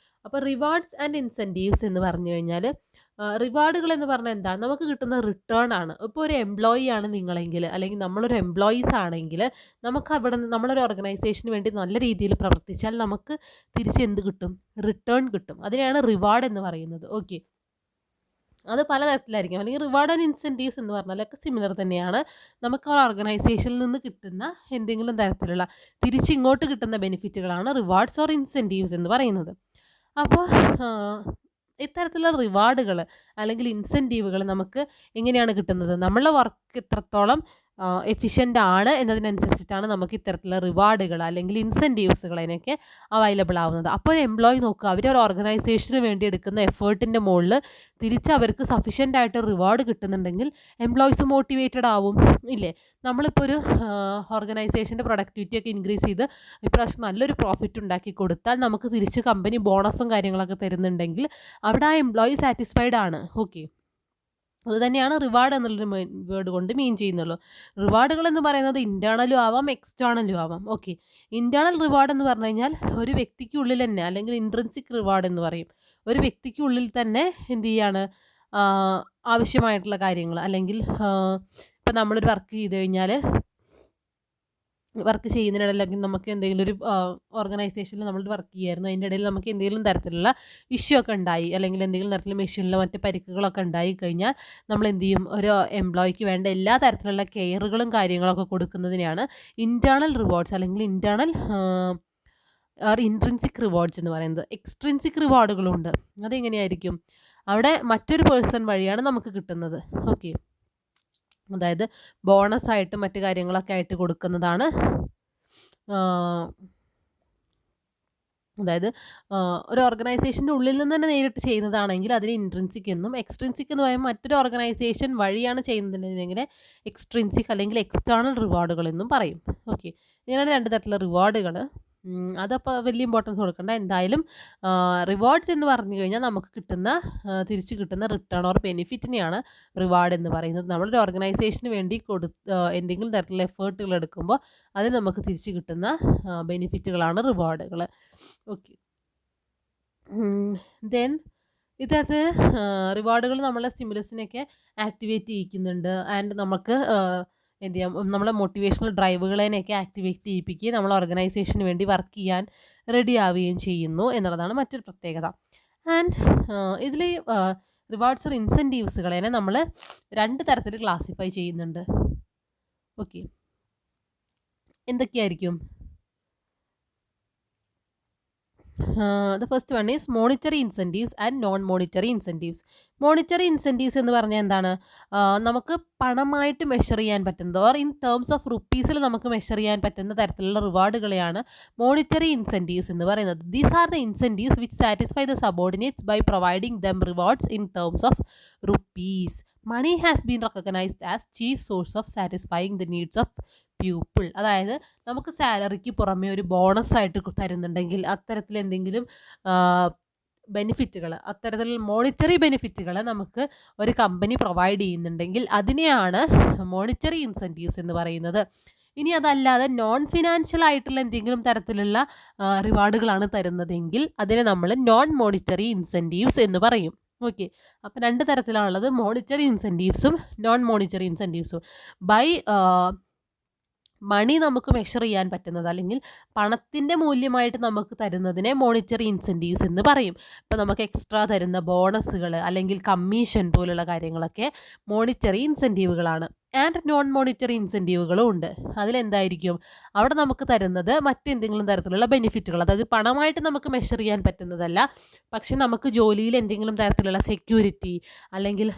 അപ്പോൾ റിവാർഡ്സ് ആൻഡ് ഇൻസെൻറ്റീവ്സ് എന്ന് പറഞ്ഞു കഴിഞ്ഞാൽ റിവാർഡുകൾ എന്ന് പറഞ്ഞാൽ എന്താണ്, നമുക്ക് കിട്ടുന്ന റിട്ടേൺ ആണ്. ഇപ്പോൾ ഒരു എംപ്ലോയി ആണ് നിങ്ങളെങ്കിൽ, അല്ലെങ്കിൽ നമ്മളൊരു എംപ്ലോയീസ് ആണെങ്കിൽ നമുക്ക് അവിടെ നിന്ന് നമ്മളൊരു ഓർഗനൈസേഷന് വേണ്ടി നല്ല രീതിയിൽ പ്രവർത്തിച്ചാൽ നമുക്ക് തിരിച്ച് എന്ത് കിട്ടും, റിട്ടേൺ കിട്ടും. അതിനെയാണ് റിവാർഡ് എന്ന് പറയുന്നത്. ഓക്കെ, അത് പലതരത്തിലായിരിക്കും. അല്ലെങ്കിൽ റിവാർഡ് ആൻഡ് ഇൻസെൻറ്റീവ്സ് എന്ന് പറഞ്ഞാലൊക്കെ സിമിലർ തന്നെയാണ്. നമുക്ക് ആ ഓർഗനൈസേഷനിൽ നിന്ന് കിട്ടുന്ന എന്തെങ്കിലും തരത്തിലുള്ള തിരിച്ചിങ്ങോട്ട് കിട്ടുന്ന ബെനിഫിറ്റുകളാണ് റിവാർഡ്സ് ഓർ ഇൻസെൻറ്റീവ്സ് എന്ന് പറയുന്നത്. അപ്പോൾ ഇത്തരത്തിലുള്ള റിവാർഡുകൾ അല്ലെങ്കിൽ ഇൻസെൻറ്റീവുകൾ നമുക്ക് എങ്ങനെയാണ് കിട്ടുന്നത്, നമ്മളുടെ വർക്ക് എത്രത്തോളം എഫിഷ്യൻ്റ് ആണ് എന്നതിനനുസരിച്ചിട്ടാണ് നമുക്ക് ഇത്തരത്തിലുള്ള റിവാർഡുകൾ അല്ലെങ്കിൽ ഇൻസെൻറ്റീവ്സുകൾ അതിനൊക്കെ അവൈലബിൾ ആവുന്നത്. അപ്പോൾ എംപ്ലോയി നോക്കുക, അവരൊരു ഓർഗനൈസേഷന് വേണ്ടി എടുക്കുന്ന എഫേർട്ടിൻ്റെ മുകളിൽ തിരിച്ച് അവർക്ക് സഫീഷ്യൻ്റ് ആയിട്ട് റിവാർഡ് കിട്ടുന്നുണ്ടെങ്കിൽ എംപ്ലോയീസ് മോട്ടിവേറ്റഡ് ആവും, ഇല്ലേ? നമ്മളിപ്പോൾ ഒരു ഓർഗനൈസേഷൻ്റെ പ്രൊഡക്ടിവിറ്റി ഒക്കെ ഇൻക്രീസ് ചെയ്ത് ഇപ്രാവശ്യം നല്ലൊരു പ്രോഫിറ്റ് ഉണ്ടാക്കി കൊടുത്താൽ നമുക്ക് തിരിച്ച് കമ്പനി ബോണസും കാര്യങ്ങളൊക്കെ തരുന്നുണ്ടെങ്കിൽ അവിടെ ആ എംപ്ലോയി സാറ്റിസ്ഫൈഡ് ആണ്. ഓക്കെ, അതുതന്നെയാണ് റിവാർഡ് എന്നുള്ളൊരു വേർഡ് കൊണ്ട് മീൻ ചെയ്യുന്നുള്ളൂ. റിവാർഡുകൾ എന്ന് പറയുന്നത് ഇൻറ്റേർണലും ആവാം എക്സ്റ്റേർണലും ആവാം. ഓക്കെ, ഇൻറ്റേർണൽ റിവാർഡ് എന്ന് പറഞ്ഞു കഴിഞ്ഞാൽ ഒരു വ്യക്തിക്കുള്ളിൽ തന്നെ, അല്ലെങ്കിൽ ഇൻട്രിൻസിക് റിവാർഡ് എന്ന് പറയും, ഒരു വ്യക്തിക്കുള്ളിൽ തന്നെ എന്ത് ചെയ്യാണ്, ആവശ്യമായിട്ടുള്ള കാര്യങ്ങൾ, അല്ലെങ്കിൽ ഇപ്പം നമ്മളൊരു വർക്ക് ചെയ്ത് കഴിഞ്ഞാൽ വർക്ക് ചെയ്യുന്നതിനിടയിൽ നമുക്ക് എന്തെങ്കിലും ഒരു ഓർഗനൈസേഷനിൽ നമ്മൾ വർക്ക് ചെയ്യായിരുന്നു, അതിൻ്റെ ഇടയിൽ നമുക്ക് എന്തെങ്കിലും തരത്തിലുള്ള ഇഷ്യൂ ഒക്കെ ഉണ്ടായി, അല്ലെങ്കിൽ എന്തെങ്കിലും തരത്തിലുള്ള മെഷീനിലോ മറ്റ് പരിക്കുകളൊക്കെ ഉണ്ടായി കഴിഞ്ഞാൽ നമ്മൾ എന്ത് ചെയ്യും, ഒരു എംപ്ലോയിക്ക് വേണ്ട എല്ലാ തരത്തിലുള്ള കെയറുകളും കാര്യങ്ങളൊക്കെ കൊടുക്കുന്നതിനെയാണ് ഇൻറ്റേർണൽ റിവാർഡ്സ് അല്ലെങ്കിൽ ഇൻറ്റേർണൽ ഇൻട്രിൻസിക് റിവാർഡ്സ് എന്ന് പറയുന്നത്. എക്സ്ട്രിൻസിക് റിവാർഡുകളും ഉണ്ട്. അതെങ്ങനെയായിരിക്കും, അവിടെ മറ്റൊരു പേഴ്സൺ വഴിയാണ് നമുക്ക് കിട്ടുന്നത്. ഓക്കെ, അതായത് ബോണസായിട്ട് മറ്റു കാര്യങ്ങളൊക്കെ ആയിട്ട് കൊടുക്കുന്നതാണ്. അതായത് ഒരു ഓർഗനൈസേഷൻ്റെ ഉള്ളിൽ നിന്ന് തന്നെ നേരിട്ട് ചെയ്യുന്നതാണെങ്കിൽ അതിന് ഇൻട്രിൻസിക് എന്നും, എക്സ്ട്രിൻസിക് എന്ന് പറയുമ്പോൾ മറ്റൊരു ഓർഗനൈസേഷൻ വഴിയാണ് ചെയ്യുന്നതെങ്കിൽ എക്സ്ട്രിൻസിക് അല്ലെങ്കിൽ എക്സ്റ്റേർണൽ റിവാർഡുകൾ എന്നും പറയും. ഓക്കെ, ഇങ്ങനെയാണ് രണ്ട് തരത്തിലുള്ള റിവാർഡുകൾ. അതപ്പോൾ വലിയ ഇമ്പോർട്ടൻസ് കൊടുക്കണ്ട. എന്തായാലും റിവാർഡ്സ് എന്ന് പറഞ്ഞു കഴിഞ്ഞാൽ നമുക്ക് കിട്ടുന്ന തിരിച്ച് കിട്ടുന്ന റിട്ടേൺ ഓർ ബെനിഫിറ്റിനെയാണ് റിവാർഡ് എന്ന് പറയുന്നത്. നമ്മളൊരു ഓർഗനൈസേഷന് വേണ്ടി എന്തെങ്കിലും തരത്തിലുള്ള എഫേർട്ടുകൾ എടുക്കുമ്പോൾ അത് നമുക്ക് തിരിച്ച് കിട്ടുന്ന ബെനിഫിറ്റുകളാണ് റിവാർഡുകൾ. ഓക്കെ, ദെൻ ഇതിനകത്ത് റിവാർഡുകൾ നമ്മളെ സ്റ്റിമുലസിനെയൊക്കെ ആക്ടിവേറ്റ് ചെയ്യിക്കുന്നുണ്ട്. ആൻഡ് നമുക്ക് എന്ത് ചെയ്യാം, നമ്മളെ മോട്ടിവേഷണൽ ഡ്രൈവുകളെയൊക്കെ ആക്ടിവേറ്റ് ചെയ്യിപ്പിക്കുകയും നമ്മൾ ഓർഗനൈസേഷന് വേണ്ടി വർക്ക് ചെയ്യാൻ റെഡി ആവുകയും ചെയ്യുന്നു എന്നുള്ളതാണ് മറ്റൊരു പ്രത്യേകത. ആൻഡ് ഇതിൽ റിവാർഡ്സ് ഓർ ഇൻസെൻറ്റീവ്സുകളെ നമ്മൾ രണ്ട് തരത്തിൽ ക്ലാസിഫൈ ചെയ്യുന്നുണ്ട്. ഓക്കെ, എന്തൊക്കെയായിരിക്കും? The first one is monetary incentives and non-monetary incentives. Monetary incentives എന്ന് പറഞ്ഞാൽ എന്താണ്, നമുക്ക് പണമായിട്ട് മെഷർ ചെയ്യാൻ പറ്റുന്നത് ഓർ ഇൻ ടേംസ് ഓഫ് റുപ്പീസിൽ നമുക്ക് മെഷർ ചെയ്യാൻ പറ്റുന്ന തരത്തിലുള്ള റിവാർഡുകളെയാണ് മോണിറ്ററി ഇൻസെൻറ്റീവ്സ് എന്ന് പറയുന്നത്. These are the incentives which satisfy the subordinates by providing them rewards in terms of rupees. Money has been recognised as chief source of satisfying the needs of people. അതായത് നമുക്ക് സാലറിക്ക് പുറമെ ഒരു bonus ആയിട്ട് തരുന്നുണ്ടെങ്കിൽ അത്തരത്തിൽ എന്തെങ്കിലും ബെനിഫിറ്റുകൾ, അത്തരത്തിൽ മോണിറ്ററി ബെനിഫിറ്റുകൾ നമുക്ക് ഒരു കമ്പനി പ്രൊവൈഡ് ചെയ്യുന്നുണ്ടെങ്കിൽ അതിനെയാണ് മോണിറ്ററി ഇൻസെൻറ്റീവ്സ് എന്ന് പറയുന്നത്. ഇനി അതല്ലാതെ നോൺ ഫിനാൻഷ്യൽ ആയിട്ടുള്ള എന്തെങ്കിലും തരത്തിലുള്ള റിവാർഡുകളാണ് തരുന്നതെങ്കിൽ അതിനെ നമ്മൾ നോൺ മോണിറ്ററി ഇൻസെൻറ്റീവ്സ് എന്ന് പറയും. ഓക്കെ, അപ്പോൾ രണ്ട് തരത്തിലാണുള്ളത്, മോണിറ്ററി ഇൻസെൻറ്റീവ്സും നോൺ മോണിറ്ററി ഇൻസെൻറ്റീവ്സും. ബൈ മണി നമുക്ക് മെഷർ ചെയ്യാൻ പറ്റുന്നത് അല്ലെങ്കിൽ പണത്തിൻ്റെ മൂല്യമായിട്ട് നമുക്ക് തരുന്നതിനെ മോണിറ്ററി ഇൻസെൻറ്റീവ്സ് എന്ന് പറയും. ഇപ്പോൾ നമുക്ക് എക്സ്ട്രാ തരുന്ന ബോണസുകൾ അല്ലെങ്കിൽ കമ്മീഷൻ പോലുള്ള കാര്യങ്ങളൊക്കെ മോണിറ്ററി ഇൻസെൻറ്റീവുകളാണ്. ആൻഡ് നോൺ മോണിറ്ററി ഇൻസെൻറ്റീവുകളും ഉണ്ട്. അതിലെന്തായിരിക്കും, അവിടെ നമുക്ക് തരുന്നത് മറ്റെന്തെങ്കിലും തരത്തിലുള്ള ബെനിഫിറ്റുകൾ, അതായത് പണമായിട്ട് നമുക്ക് മെഷർ ചെയ്യാൻ പറ്റുന്നതല്ല, പക്ഷെ നമുക്ക് ജോലിയിൽ എന്തെങ്കിലും തരത്തിലുള്ള സെക്യൂരിറ്റി, അല്ലെങ്കിൽ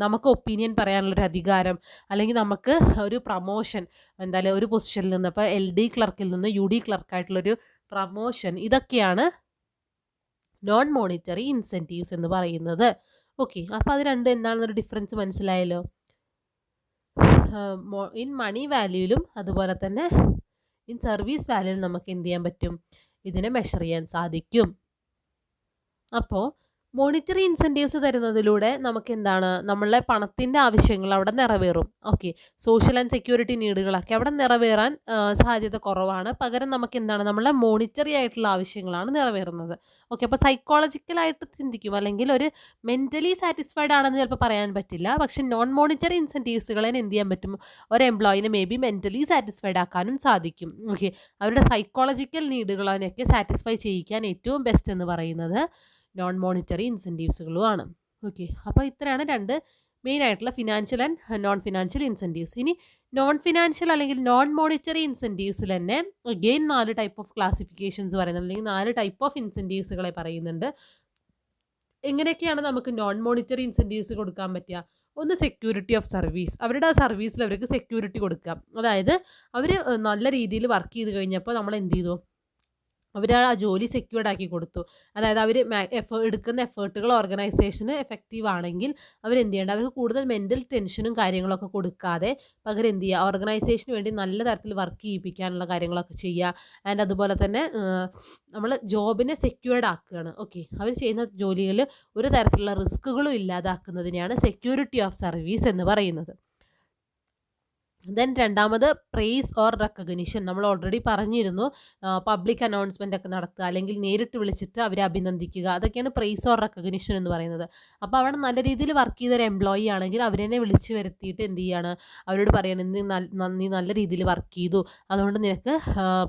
നമുക്ക് ഒപ്പീനിയൻ പറയാനുള്ളൊരു അധികാരം, അല്ലെങ്കിൽ നമുക്ക് ഒരു പ്രമോഷൻ, എന്തായാലും ഒരു പൊസിഷനിൽ നിന്ന് ഇപ്പോൾ LD ക്ലർക്കിൽ നിന്ന് UD ക്ലർക്കായിട്ടുള്ളൊരു പ്രമോഷൻ, ഇതൊക്കെയാണ് നോൺ മോണിറ്ററി ഇൻസെൻറ്റീവ്സ് എന്ന് പറയുന്നത്. ഓക്കെ, അപ്പോൾ അത് രണ്ടും എന്താണെന്നൊരു ഡിഫറൻസ് മനസ്സിലായല്ലോ. ഇൻ മണി വാല്യൂയിലും അതുപോലെ തന്നെ ഇൻ സർവീസ് വാല്യൂയിലും നമുക്ക് എന്ത് ചെയ്യാൻ പറ്റും, ഇതിനെ മെഷർ ചെയ്യാൻ സാധിക്കും. അപ്പോൾ മോണിറ്ററി ഇൻസെൻറ്റീവ്സ് തരുന്നതിലൂടെ നമുക്ക് എന്താണ്, നമ്മളെ പണത്തിൻ്റെ ആവശ്യങ്ങൾ അവിടെ നിറവേറും. ഓക്കെ, സോഷ്യൽ ആൻഡ് സെക്യൂരിറ്റി നീഡുകളൊക്കെ അവിടെ നിറവേറാൻ സാധ്യത കുറവാണ്. പകരം നമുക്ക് എന്താണ്, നമ്മളെ മോണിറ്ററി ആയിട്ടുള്ള ആവശ്യങ്ങളാണ് നിറവേറുന്നത്. ഓക്കെ, അപ്പോൾ സൈക്കോളജിക്കലായിട്ട് ചിന്തിക്കും, അല്ലെങ്കിൽ ഒരു മെൻ്റലി സാറ്റിസ്ഫൈഡ് ആണെന്ന് ചിലപ്പോൾ പറയാൻ പറ്റില്ല. പക്ഷെ നോൺ മോണിറ്ററി ഇൻസെൻറ്റീവ്സുകളെ എന്ത് ചെയ്യാൻ പറ്റും, ഒരു എംപ്ലോയിനെ മേ ബി മെൻ്റലി സാറ്റിസ്ഫൈഡ് ആക്കാനും സാധിക്കും. ഓക്കെ, അവരുടെ സൈക്കോളജിക്കൽ നീഡുകളൊക്കെ സാറ്റിസ്ഫൈ ചെയ്യിക്കാൻ ഏറ്റവും ബെസ്റ്റ് എന്ന് പറയുന്നത് നോൺ മോണിറ്ററി ഇൻസെൻറ്റീവ്സുകളുമാണ്. ഓക്കെ, അപ്പോൾ ഇത്രയാണ് രണ്ട് മെയിൻ ആയിട്ടുള്ള financial and non financial incentives. ഇനി നോൺ ഫിനാൻഷ്യൽ അല്ലെങ്കിൽ നോൺ മോണിറ്ററി ഇൻസെൻറ്റീവ്സിൽ തന്നെ അഗെയിൻ 4 ടൈപ്പ് ഓഫ് ക്ലാസിഫിക്കേഷൻസ് പറയുന്നത്, അല്ലെങ്കിൽ 4 ടൈപ്പ് ഓഫ് ഇൻസെൻറ്റീവ്സുകളെ പറയുന്നുണ്ട്. എങ്ങനെയൊക്കെയാണ് നമുക്ക് നോൺ മോണിറ്ററി ഇൻസെൻറ്റീവ്സ് കൊടുക്കാൻ പറ്റുക? ഒന്ന്, സെക്യൂരിറ്റി ഓഫ് സർവീസ്. അവരുടെ ആ സർവീസിൽ അവർക്ക് സെക്യൂരിറ്റി കൊടുക്കാം. അതായത് അവർ നല്ല രീതിയിൽ വർക്ക് ചെയ്ത് കഴിഞ്ഞപ്പോൾ നമ്മൾ എന്ത് ചെയ്തു, അവർ ആ ജോലി സെക്യൂർഡ് ആക്കി കൊടുത്തു. അതായത് അവർ എടുക്കുന്ന എഫേർട്ടുകൾ ഓർഗനൈസേഷന് എഫക്റ്റീവ് ആണെങ്കിൽ അവരെന്ത് ചെയ്യേണ്ട, അവർക്ക് കൂടുതൽ മെൻ്റൽ ടെൻഷനും കാര്യങ്ങളൊക്കെ കൊടുക്കാതെ പകരം എന്ത് ചെയ്യുക, ഓർഗനൈസേഷന് വേണ്ടി നല്ല തരത്തിൽ വർക്ക് ചെയ്യിപ്പിക്കാനുള്ള കാര്യങ്ങളൊക്കെ ചെയ്യുക. ആൻഡ് അതുപോലെ തന്നെ നമ്മൾ ജോബിനെ സെക്യൂർഡ് ആക്കുകയാണ്. ഓക്കെ, അവർ ചെയ്യുന്ന ജോലികളിൽ ഒരു തരത്തിലുള്ള റിസ്കുകളും ഇല്ലാതാക്കുന്നതിനെയാണ് സെക്യൂരിറ്റി ഓഫ് സർവീസ് എന്ന് പറയുന്നത്. ദെൻ രണ്ടാമത് പ്രൈസ് ഓർ റെക്കഗ്നിഷൻ. നമ്മൾ ഓൾറെഡി പറഞ്ഞിരുന്നു, പബ്ലിക് അനൗൺസ്മെൻ്റ് ഒക്കെ നടത്തുക, അല്ലെങ്കിൽ നേരിട്ട് വിളിച്ചിട്ട് അവരെ അഭിനന്ദിക്കുക, അതൊക്കെയാണ് പ്രൈസ് ഓർ റെക്കഗ്നിഷൻ എന്ന് പറയുന്നത്. അപ്പോൾ അവിടെ നല്ല രീതിയിൽ വർക്ക് ചെയ്തൊരു എംപ്ലോയി ആണെങ്കിൽ അവരെന്നെ വിളിച്ച് വരുത്തിയിട്ട് എന്ത് ചെയ്യാണ്, അവരോട് പറയണം, നീ നല്ല രീതിയിൽ വർക്ക് ചെയ്തു, അതുകൊണ്ട് നിനക്ക്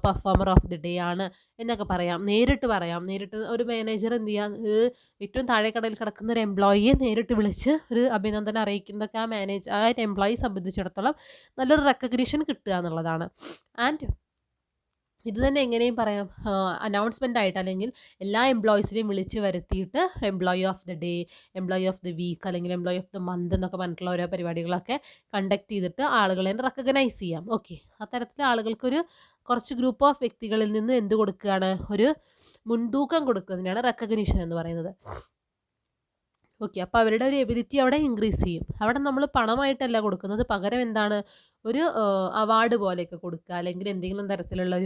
പെർഫോമർ ഓഫ് ദി ഡേ ആണ് എന്നൊക്കെ പറയാം. നേരിട്ട് ഒരു മാനേജർ എന്ത് ചെയ്യുക, ഏറ്റവും താഴെക്കടയിൽ കിടക്കുന്ന ഒരു എംപ്ലോയിയെ നേരിട്ട് വിളിച്ച് ഒരു അഭിനന്ദനം അറിയിക്കുന്നതൊക്കെ ആ എംപ്ലോയി സംബന്ധിച്ചിടത്തോളം നല്ലൊരു റെക്കഗ്നിഷൻ കിട്ടുക എന്നുള്ളതാണ്. ആൻഡ് ഇത് തന്നെ എങ്ങനെയും പറയാം, അനൗൺസ്മെൻ്റ് ആയിട്ട്, അല്ലെങ്കിൽ എല്ലാ എംപ്ലോയീസിനെയും വിളിച്ച് വരുത്തിയിട്ട് employee of the day, employee of the week, അല്ലെങ്കിൽ എംപ്ലോയി ഓഫ് ദി മന്ത് എന്നൊക്കെ പറഞ്ഞിട്ടുള്ള ഓരോ പരിപാടികളൊക്കെ കണ്ടക്ട് ചെയ്തിട്ട് ആളുകളെ റെക്കഗ്നൈസ് ചെയ്യാം. ഓക്കെ, അത്തരത്തിൽ ആളുകൾക്കൊരു കുറച്ച് ഗ്രൂപ്പ് ഓഫ് വ്യക്തികളിൽ നിന്ന് എന്ത് കൊടുക്കുകയാണ്, ഒരു മുൻതൂക്കം കൊടുക്കുന്നതിനാണ് റെക്കഗ്നിഷൻ എന്ന് പറയുന്നത്. ഓക്കെ, അപ്പോൾ അവരുടെ ഒരു എബിലിറ്റി അവിടെ ഇൻക്രീസ് ചെയ്യും. അവിടെ നമ്മൾ പണമായിട്ടല്ല കൊടുക്കുന്നത്, പകരം എന്താണ്, ഒരു അവാർഡ് പോലെയൊക്കെ കൊടുക്കുക, അല്ലെങ്കിൽ എന്തെങ്കിലും തരത്തിലുള്ള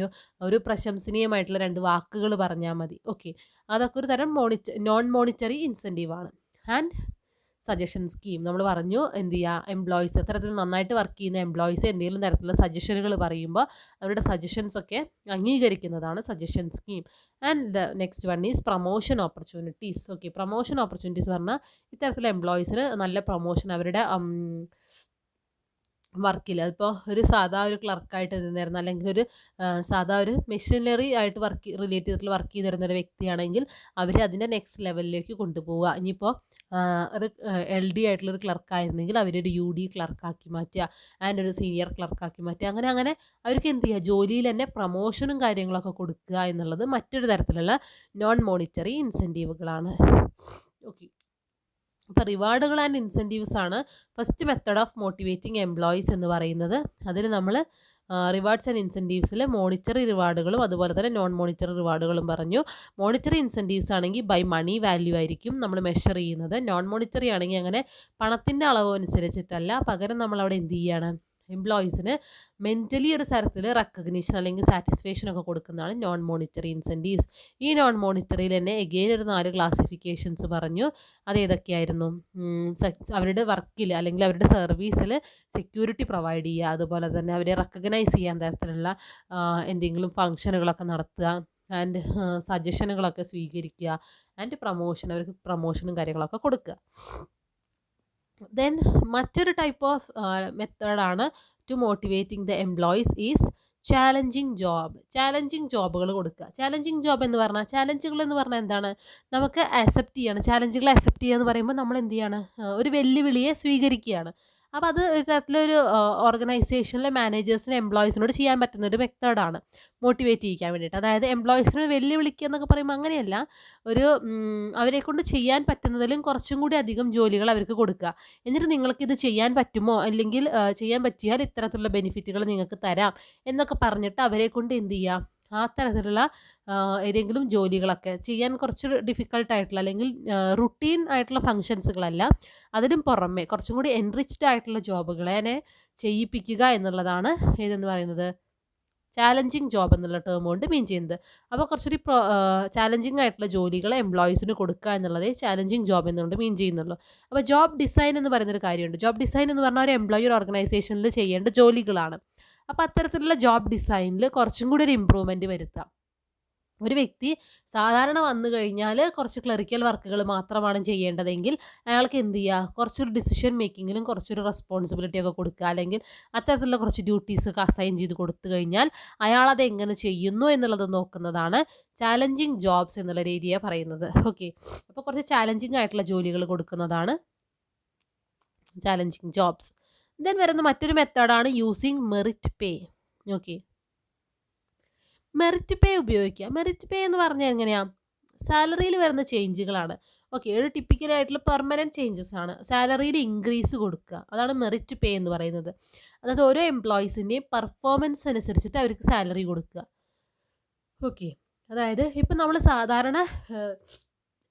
ഒരു പ്രശംസനീയമായിട്ടുള്ള 2 വാക്കുകൾ പറഞ്ഞാൽ മതി. ഓക്കെ, അതൊക്കെ ഒരു തരം നോൺ മോണിറ്ററി ഇൻസെൻറ്റീവാണ്. ആൻഡ് സജഷൻ സ്കീം നമ്മൾ പറഞ്ഞു, എന്ത് ചെയ്യുക, എംപ്ലോയീസ് അത്തരത്തിൽ നന്നായിട്ട് വർക്ക് ചെയ്യുന്ന എംപ്ലോയീസ് എന്തെങ്കിലും തരത്തിലുള്ള സജഷനുകൾ പറയുമ്പോൾ അവരുടെ സജഷൻസ് ഒക്കെ അംഗീകരിക്കുന്നതാണ് suggestion scheme. And next one is promotion opportunities. Okay, promotion opportunities പറഞ്ഞാൽ ഇത്തരത്തിലുള്ള എംപ്ലോയീസിന് നല്ല പ്രൊമോഷൻ അവരുടെ വർക്കിൽ, അതിപ്പോൾ ഒരു സാധാ ഒരു ക്ലർക്കായിട്ട് നിന്നിരുന്ന, അല്ലെങ്കിൽ ഒരു സാധാ ഒരു മെഷീനറി ആയിട്ട് റിലേറ്റ് ചെയ്തിട്ടുള്ള വർക്ക് ചെയ്ത് വരുന്ന ഒരു വ്യക്തിയാണെങ്കിൽ അവർ അതിൻ്റെ നെക്സ്റ്റ് ലെവലിലേക്ക് കൊണ്ടുപോവുക. ഇനിയിപ്പോൾ ഒരു LD ആയിട്ടുള്ളൊരു ക്ലർക്കായിരുന്നെങ്കിൽ അവരൊരു UD ക്ലർക്കാക്കി മാറ്റുക, ആൻഡ് ഒരു സീനിയർ ക്ലർക്കാക്കി മാറ്റുക. അങ്ങനെ അവർക്ക് എന്ത് ചെയ്യുക, ജോലിയിൽ തന്നെ പ്രൊമോഷനും കാര്യങ്ങളൊക്കെ കൊടുക്കുക എന്നുള്ളത് മറ്റൊരു തരത്തിലുള്ള നോൺ മോണിറ്ററി ഇൻസെൻറ്റീവുകളാണ്. ഓക്കെ, അപ്പോൾ റിവാർഡുകൾ ആൻഡ് ഇൻസെൻറ്റീവ്സ് ആണ് first method of motivating employees എന്ന് പറയുന്നത്. അതിൽ നമ്മൾ റിവാർഡ്സ് ആൻഡ് ഇൻസെൻറ്റീവ്സിൽ മോണിറ്ററി റിവാർഡുകളും അതുപോലെ തന്നെ നോൺ മോണിറ്ററി റിവാർഡുകളും പറഞ്ഞു. മോണിറ്ററി ഇൻസെൻറ്റീവ്സ് ആണെങ്കിൽ ബൈ മണി വാല്യൂ ആയിരിക്കും നമ്മൾ മെഷർ ചെയ്യുന്നത്. നോൺ മോണിറ്ററി ആണെങ്കിൽ അങ്ങനെ പണത്തിൻ്റെ അളവ് അനുസരിച്ചിട്ടല്ല, പകരം നമ്മളവിടെ എന്ത് ചെയ്യാണ്, എംപ്ലോയീസിന് മെൻ്റലി ഒരു തരത്തിൽ റെക്കഗ്നീഷൻ അല്ലെങ്കിൽ സാറ്റിസ്ഫാക്ഷൻ ഒക്കെ കൊടുക്കുന്നതാണ് നോൺ മോണിറ്ററി ഇൻസെൻറ്റീവ്സ്. ഈ നോൺ മോണിറ്ററിയിൽ തന്നെ എഗെയിൻ ഒരു 4 ക്ലാസിഫിക്കേഷൻസ് പറഞ്ഞു. അത് ഏതൊക്കെയായിരുന്നു? അവരുടെ വർക്കിൽ അല്ലെങ്കിൽ അവരുടെ സർവീസിൽ സെക്യൂരിറ്റി പ്രൊവൈഡ് ചെയ്യുക, അതുപോലെ തന്നെ അവരെ റെക്കഗ്നൈസ് ചെയ്യാൻ തരത്തിലുള്ള എന്തെങ്കിലും ഫങ്ഷനുകളൊക്കെ നടത്തുക, ആൻഡ് സജഷനുകളൊക്കെ സ്വീകരിക്കുക, ആൻഡ് പ്രൊമോഷൻ, അവർക്ക് പ്രൊമോഷനും കാര്യങ്ങളൊക്കെ കൊടുക്കുക. ദെൻ മറ്റൊരു ടൈപ്പ് ഓഫ് മെത്തേഡാണ് to motivating the employees is challenging job. Challenging ജോബുകൾ കൊടുക്കുക. ചാലഞ്ചിങ് ജോബ് എന്ന് പറഞ്ഞാൽ, ചാലഞ്ചുകൾ എന്ന് പറഞ്ഞാൽ എന്താണ്, നമുക്ക് അക്സെപ്റ്റ് ചെയ്യണം. ചാലഞ്ചുകളെ അക്സെപ്റ്റ് ചെയ്യുക എന്ന് പറയുമ്പോൾ നമ്മൾ എന്ത് ചെയ്യാണ്, ഒരു വെല്ലുവിളിയെ സ്വീകരിക്കുകയാണ്. അപ്പോൾ അത് ഒരു തരത്തിലൊരു ഓർഗനൈസേഷനിലെ മാനേജേഴ്സിന് എംപ്ലോയീസിനോട് ചെയ്യാൻ പറ്റുന്ന ഒരു മെത്തേഡാണ് മോട്ടിവേറ്റ് ചെയ്യിക്കാൻ വേണ്ടിയിട്ട്. അതായത് എംപ്ലോയീസിനെ വെല്ലുവിളിക്കുക എന്നൊക്കെ പറയുമ്പോൾ അങ്ങനെയല്ല, ഒരു അവരെ കൊണ്ട് ചെയ്യാൻ പറ്റുന്നതിലും കുറച്ചും കൂടി അധികം ജോലികൾ അവർക്ക് കൊടുക്കുക. എന്നിട്ട് നിങ്ങൾക്കിത് ചെയ്യാൻ പറ്റുമോ, അല്ലെങ്കിൽ ചെയ്യാൻ പറ്റിയാൽ ഇത്തരത്തിലുള്ള ബെനിഫിറ്റുകൾ നിങ്ങൾക്ക് തരാം എന്നൊക്കെ പറഞ്ഞിട്ട് അവരെ കൊണ്ട് എന്ത് ചെയ്യാം, ആ തരത്തിലുള്ള ഏതെങ്കിലും ജോലികളൊക്കെ ചെയ്യാൻ കുറച്ച് ഡിഫിക്കൾട്ടായിട്ടുള്ള അല്ലെങ്കിൽ റുട്ടീൻ ആയിട്ടുള്ള ഫങ്ഷൻസുകളല്ല, അതിനും പുറമെ കുറച്ചും കൂടി എൻറിച്ച്ഡ് ആയിട്ടുള്ള ജോബുകളെ ചെയ്യിപ്പിക്കുക എന്നുള്ളതാണ് ഏതെന്ന് പറയുന്നത്, ചാലഞ്ചിങ് ജോബ് എന്നുള്ള ടേം കൊണ്ട് മീൻ ചെയ്യുന്നത്. അപ്പോൾ കുറച്ചുകൂടി ചാലഞ്ചിങ് ആയിട്ടുള്ള ജോലികൾ എംപ്ലോയീസിന് കൊടുക്കുക എന്നുള്ളതേ ചാലഞ്ചിങ് ജോബ് എന്നുകൊണ്ട് മീൻ ചെയ്യുന്നുള്ളൂ. അപ്പോൾ ജോബ് ഡിസൈൻ എന്ന് പറയുന്നൊരു കാര്യമുണ്ട്. ജോബ് ഡിസൈൻ എന്ന് പറഞ്ഞാൽ ഒരു എംപ്ലോയി ഓർഗനൈസേഷനിൽ ചെയ്യേണ്ട ജോലികളാണ്. അപ്പോൾ അത്തരത്തിലുള്ള ജോബ് ഡിസൈനിൽ കുറച്ചും കൂടി ഒരു ഇമ്പ്രൂവ്മെൻറ്റ് വരുത്താം. ഒരു വ്യക്തി സാധാരണ വന്നു കഴിഞ്ഞാൽ കുറച്ച് ക്ലറിക്കൽ വർക്കുകൾ മാത്രമാണ് ചെയ്യേണ്ടതെങ്കിൽ അയാൾക്ക് എന്ത് ചെയ്യുക, കുറച്ചൊരു ഡിസിഷൻ മേക്കിങ്ങിലും കുറച്ചൊരു റെസ്പോൺസിബിലിറ്റി ഒക്കെ കൊടുക്കുക, അല്ലെങ്കിൽ അത്തരത്തിലുള്ള കുറച്ച് ഡ്യൂട്ടീസൊക്കെ അസൈൻ ചെയ്ത് കൊടുത്തു കഴിഞ്ഞാൽ അയാളത് എങ്ങനെ ചെയ്യുന്നു എന്നുള്ളത് നോക്കുന്നതാണ് ചാലഞ്ചിങ് ജോബ്സ് എന്നുള്ള രീതിയാണ് പറയുന്നത്. ഓക്കെ, അപ്പോൾ കുറച്ച് ചാലഞ്ചിങ് ആയിട്ടുള്ള ജോലികൾ കൊടുക്കുന്നതാണ് ചാലഞ്ചിങ് ജോബ്സ്. ദെൻ വരുന്ന മറ്റൊരു മെത്തേഡാണ് യൂസിങ് മെറിറ്റ് പേ. ഓക്കെ, മെറിറ്റ് പേ ഉപയോഗിക്കുക. മെറിറ്റ് പേ എന്ന് പറഞ്ഞാൽ എങ്ങനെയാണ്, സാലറിയിൽ വരുന്ന ചേഞ്ചുകളാണ്. ഓക്കെ, ഒരു ടിപ്പിക്കലായിട്ടുള്ള പെർമനൻറ്റ് ചേഞ്ചസ് ആണ്. സാലറിയിൽ ഇൻക്രീസ് കൊടുക്കുക, അതാണ് മെറിറ്റ് പേ എന്ന് പറയുന്നത്. അതായത് ഓരോ എംപ്ലോയീസിൻ്റെയും പെർഫോമൻസ് അനുസരിച്ചിട്ട് അവർക്ക് സാലറി കൊടുക്കുക. ഓക്കെ, അതായത് ഇപ്പം നമ്മൾ സാധാരണ